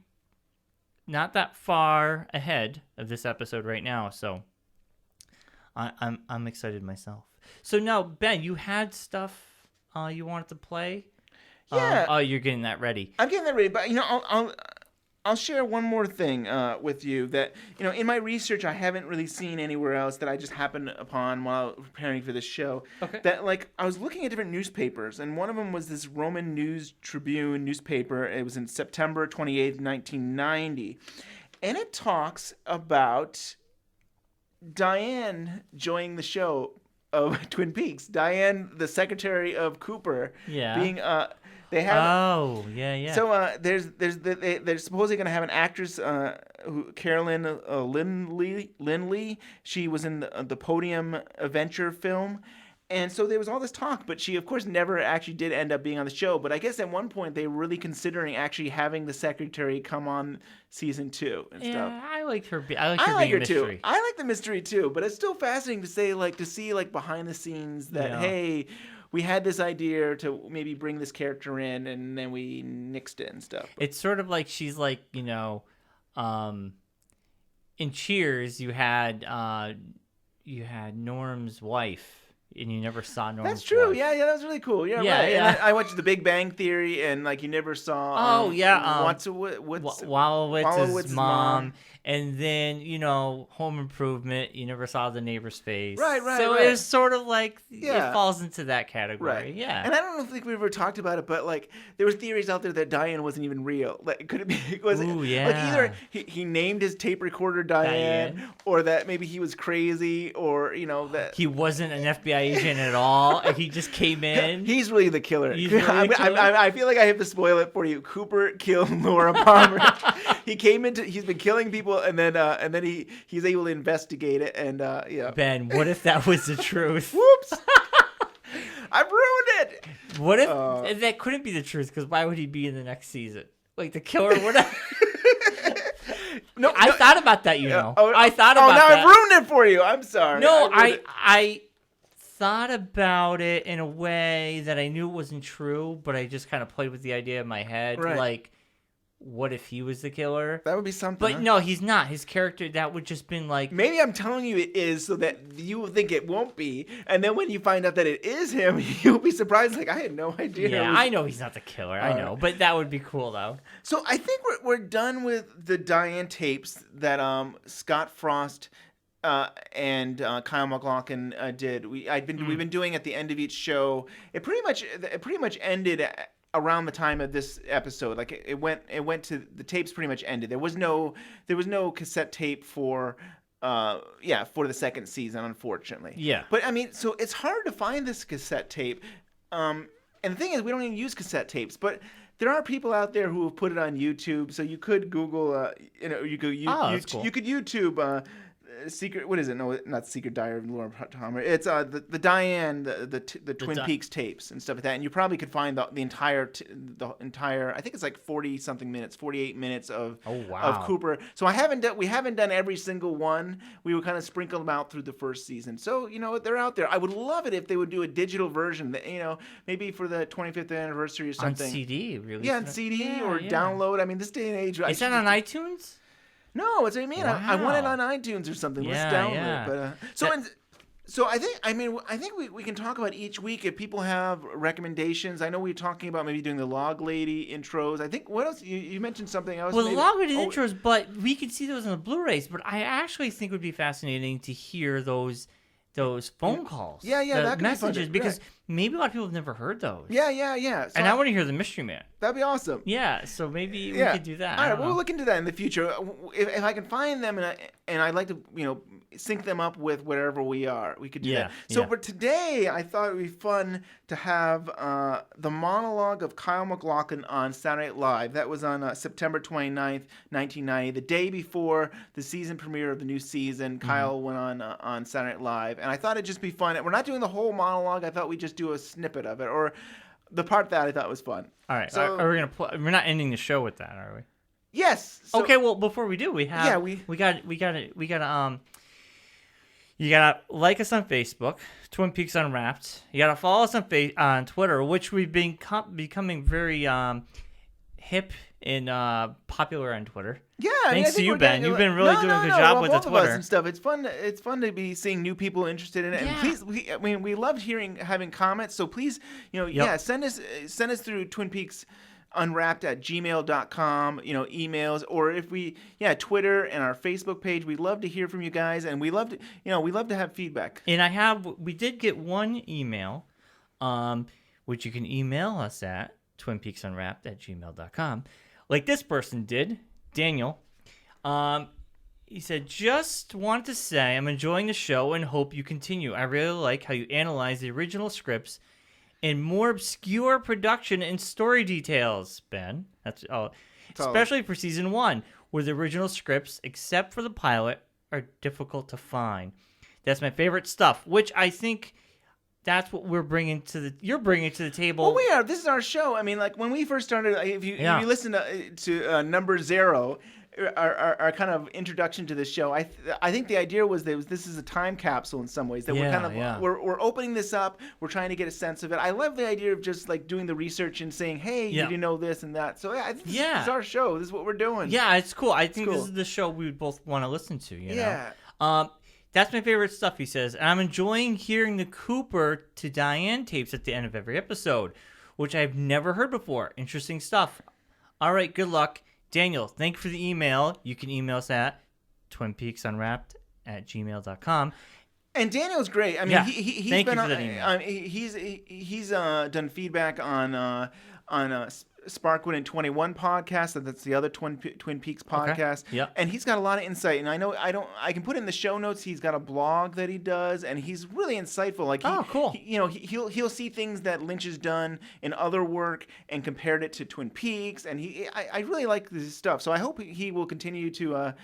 not that far ahead of this episode right now, so I'm excited myself. So now, Ben, you had stuff you wanted to play. Yeah. You're getting that ready. I'm getting that ready, but I'll share one more thing with you that in my research I haven't really seen anywhere else that I just happened upon while preparing for this show. Okay. That I was looking at different newspapers, and one of them was this Roman News-Tribune newspaper. It was in September 28th, 1990, and it talks about Diane joining the show of Twin Peaks. Diane, the secretary of Cooper, being they have. Oh, yeah. So they're supposedly going to have an actress, Carolyn Lindley. She was in the Podium Adventure film, and so there was all this talk. But she, of course, never actually did end up being on the show. But I guess at one point they were really considering actually having the secretary come on season 2 and stuff. I liked her. I like her too. I like the mystery too. But it's still fascinating to see behind the scenes that hey. We had this idea to maybe bring this character in, and then we nixed it and stuff. It's sort of like she's like, in Cheers, you had Norm's wife, and you never saw Norm's That's true. wife. Yeah, that was really cool. Yeah, right. Yeah. And I watched The Big Bang Theory, and you never saw. Wolowitz's mom. And then, Home Improvement, you never saw the neighbor's face. Right. So it's sort of like, it falls into that category. Right. Yeah. And I don't think we ever talked about it, but there were theories out there that Diane wasn't even real. Could it be? Either he named his tape recorder Diane, or that maybe he was crazy, or that he wasn't an FBI agent at all, and he just came in. He's really the killer. I feel like I have to spoil it for you. Cooper killed Laura Palmer. He's been killing people, and then he's able to investigate it, and Ben, what if that was the truth? Whoops! I've ruined it. What if that couldn't be the truth? Because why would he be in the next season? The killer would have. I thought about that. I thought about that. Oh, now I've ruined it for you. I'm sorry. No, I thought about it in a way that I knew it wasn't true, but I just kind of played with the idea in my head. Right. what if he was the killer? That would be something. But huh? no, he's not. His character, that would just been like... Maybe I'm telling you it is so that you will think it won't be. And then when you find out that it is him, you'll be surprised. Like, I had no idea. Yeah, I know he's not the killer. I know. But that would be cool, though. So I think we're done with the Diane tapes that Scott Frost and Kyle MacLachlan did. We've been doing at the end of each show. It pretty much ended around the time of this episode. Like it went to the tapes pretty much ended. There was no cassette tape for the second season, unfortunately. Yeah. But I mean, so it's hard to find this cassette tape. And the thing is, we don't even use cassette tapes, but there are people out there who have put it on YouTube. So you could Google, you could YouTube. Secret, what is it? No, not Secret Diary of Laura Palmer. It's the Diane, the Twin Peaks tapes and stuff like that. And you probably could find the entire. I think it's like 40-something minutes, 48 minutes of Cooper. So we haven't done every single one. We would kind of sprinkle them out through the first season. So they're out there. I would love it if they would do a digital version. That, maybe for the 25th anniversary or something. On CD, really? Yeah, on CD or download. I mean, this day and age. Is that on iTunes? No, that's what I mean. Wow. I want it on iTunes or something. Let's download it. But so I think we can talk about each week if people have recommendations. I know we were talking about maybe doing the Log Lady intros. I think what else you mentioned something else. Well, the Log Lady intros, but we could see those on the Blu-rays. But I actually think it would be fascinating to hear those phone calls. Yeah, that'd be messages fun, because maybe a lot of people have never heard those. Yeah. So and I want to hear the Mystery Man. That'd be awesome. Yeah, so maybe we could do that. All right, we'll look into that in the future. If I can find them and I'd like to, sync them up with wherever we are, we could do that. So for today, I thought it would be fun to have the monologue of Kyle MacLachlan on Saturday Night Live. That was on September 29th, 1990, the day before the season premiere of the new season. Kyle went on Saturday Night Live, and I thought it'd just be fun. We're not doing the whole monologue. I thought we'd just do a snippet of it, or the part that I thought was fun. All right, so are we gonna? We're not ending the show with that, are we? Yes. So, okay. Well, before we do, we got you gotta like us on Facebook, Twin Peaks Unwrapped. You gotta follow us on Twitter, which we've been becoming very hip and popular on Twitter. Yeah, thanks to you, Ben. You've been really doing a good job with the Twitter. Of us and stuff. It's fun to be seeing new people interested in it. And please, we loved having comments. So please, send us through Twin Peaks Unwrapped at gmail.com, emails, or if Twitter and our Facebook page. We'd love to hear from you guys, and we love to have feedback. And we did get one email, which you can email us at twinpeaksunwrapped at gmail.com, like this person did, Daniel. He said, just want to say I'm enjoying the show and hope you continue. I really like how you analyze the original scripts and more obscure production and story details, Ben. That's all. Especially for season 1, where the original scripts, except for the pilot, are difficult to find. That's my favorite stuff, which I think that's what you're bringing to the table. Well, we are. This is our show. I mean, like when we first started, if you listen to Number Zero, our kind of introduction to this show, I think the idea was that this is a time capsule in some ways, that we're opening this up, we're trying to get a sense of it. I love the idea of just like doing the research and saying, hey, you didn't know this and that. So I think this is our show. This is what we're doing. Yeah, it's cool. I think this is the show we would both want to listen to. You know? That's my favorite stuff, he says, and I'm enjoying hearing the Cooper to Diane tapes at the end of every episode, which I've never heard before. Interesting stuff. All right, good luck. Daniel, thank you for the email. You can email us at twinpeaksunwrapped at gmail.com. And Daniel's great. I mean, he's thank been you for that email. He's done feedback on Sparkwood and 21 podcast. That's the other Twin Peaks podcast. Okay. Yep. And he's got a lot of insight. And I can put in the show notes. He's got a blog that he does, and he's really insightful. Like, cool. He'll see things that Lynch has done in other work and compared it to Twin Peaks. And I really like this stuff. So I hope he will continue to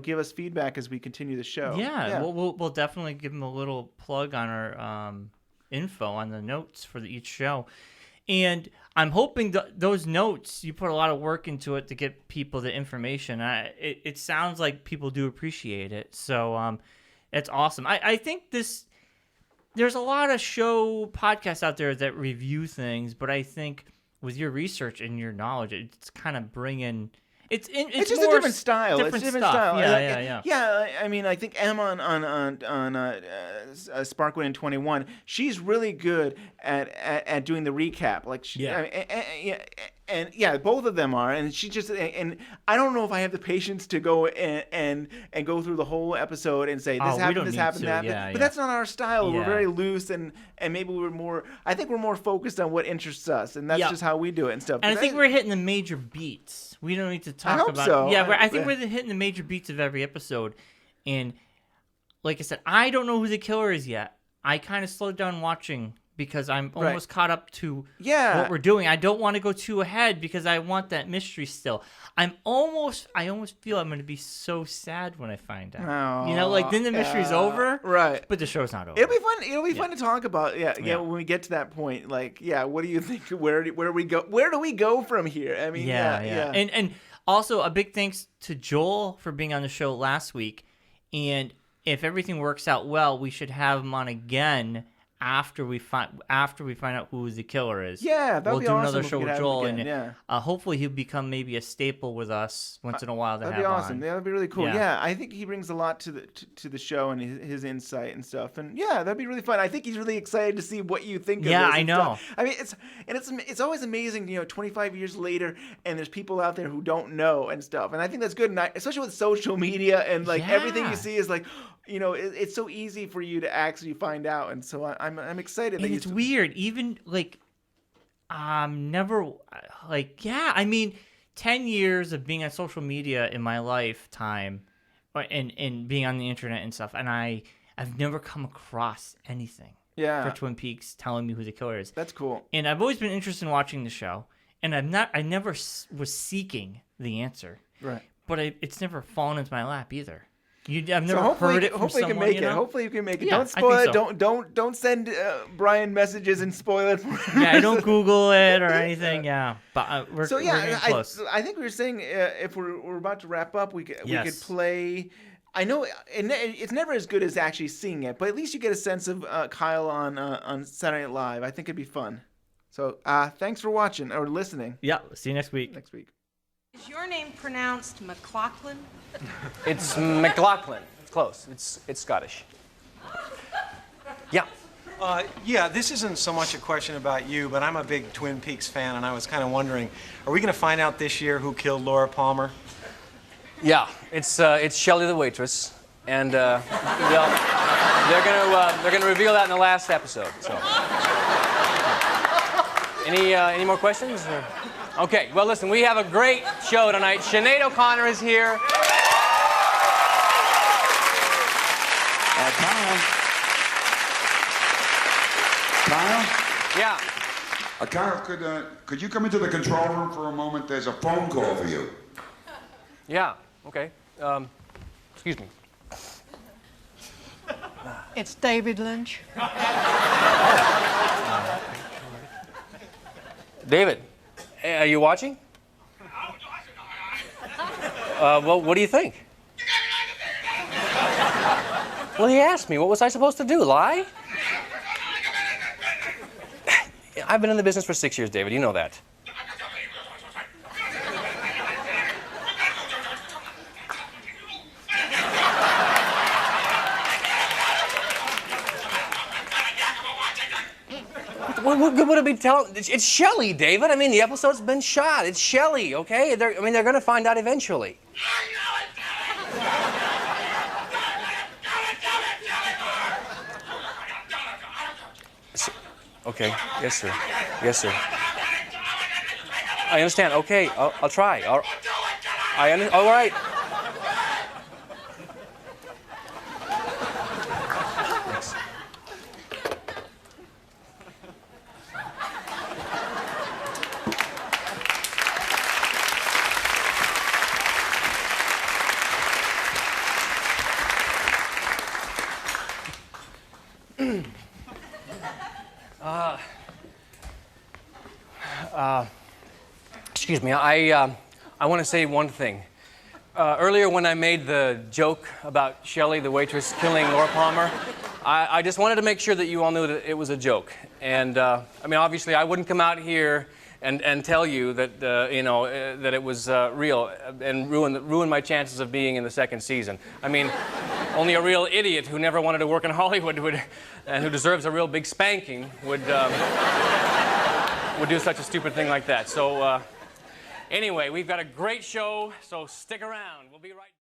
give us feedback as we continue the show. Yeah. We'll definitely give him a little plug on our info on the notes for each show. And I'm hoping those notes, you put a lot of work into it to get people the information. It sounds like people do appreciate it. So it's awesome. I think there's a lot of podcasts out there that review things, but I think with your research and your knowledge, it's kind of bringing It's just a more different style. It's a different stuff. style. Yeah. Yeah, I mean, I think Emma on Sparkwood in 21, she's really good at doing the recap. Like, and both of them are. And she just and I don't know if I have the patience to go and go through the whole episode and say this happened, this happened, that happened. But that's not our style. We're very loose and maybe we're more. I think we're more focused on what interests us, and that's just how we do it and stuff. And I think we're hitting the major beats. We don't need to talk about. So. Yeah, I think we're hitting the major beats of every episode. And like I said, I don't know who the killer is yet. I kind of slowed down watching because I'm almost caught up to what we're doing. I don't want to go too ahead because I want that mystery still. I almost feel I'm going to be so sad when I find out. Then the mystery's over. Right. But the show's not over. It'll be fun. It'll be fun to talk about. When we get to that point. Like, what do you think? Where do we go? Where do we go from here? I mean, And also a big thanks to Joel for being on the show last week. And if everything works out well, we should have him on again after we find out who the killer is. Yeah, that'd we'll be do awesome another show with Joel, again, and hopefully he'll become maybe a staple with us once in a while. That'd be awesome. On. That'd be really cool. Yeah, I think he brings a lot to the show and his insight and stuff. And that'd be really fun. I think he's really excited to see what you think of this. Yeah, I know. Stuff. I mean, it's always amazing, 25 years later, and there's people out there who don't know and stuff. And I think that's good, and especially with social media and everything you see is like. It's so easy for you to actually find out, and so I'm excited. And it's weird, even never I mean, 10 years of being on social media in my lifetime, and being on the internet and stuff, and I've never come across anything for Twin Peaks telling me who the killer is. That's cool. And I've always been interested in watching the show, and I never was seeking the answer. Right. But it's never fallen into my lap either. I've never heard it from someone, you can make it. Hopefully you can make it. Yeah, don't spoil it. So. Don't send Bryon messages and spoil it. I don't Google it or anything. Yeah, but we're getting close. I think we were saying if we're about to wrap up, we could play. I know it's never as good as actually seeing it, but at least you get a sense of Kyle on Saturday Night Live. I think it'd be fun. So thanks for watching or listening. Yeah, see you next week. Is your name pronounced MacLachlan? It's MacLachlan. It's close. It's Scottish. Yeah. This isn't so much a question about you, but I'm a big Twin Peaks fan, and I was kind of wondering, are we going to find out this year who killed Laura Palmer? Yeah, it's Shelley the waitress, and they're gonna reveal that in the last episode. So, any more questions? Or? Okay, well, listen, we have a great show tonight. Sinead O'Connor is here. Kyle? Yeah. Kyle, could you come into the control room for a moment? There's a phone call for you. Yeah, okay. Excuse me. It's David Lynch. David. Are you watching? Well, what do you think? Well, he asked me. What was I supposed to do? Lie? I've been in the business for 6 years, David. You know that. What good would it be telling? It's Shelley, David. I mean, the episode's been shot. It's Shelley, okay? They're going to find out eventually. Okay. Yes, sir. Yes, sir. I understand. Okay. I'll try. All right. Excuse me, I want to say one thing. Earlier when I made the joke about Shelley, the waitress, killing Laura Palmer, I just wanted to make sure that you all knew that it was a joke. And, I mean, obviously I wouldn't come out here and tell you that that it was real and ruin my chances of being in the second season. I mean, only a real idiot who never wanted to work in Hollywood and who deserves a real big spanking would do such a stupid thing like that. So anyway, we've got a great show, so stick around. We'll be right back.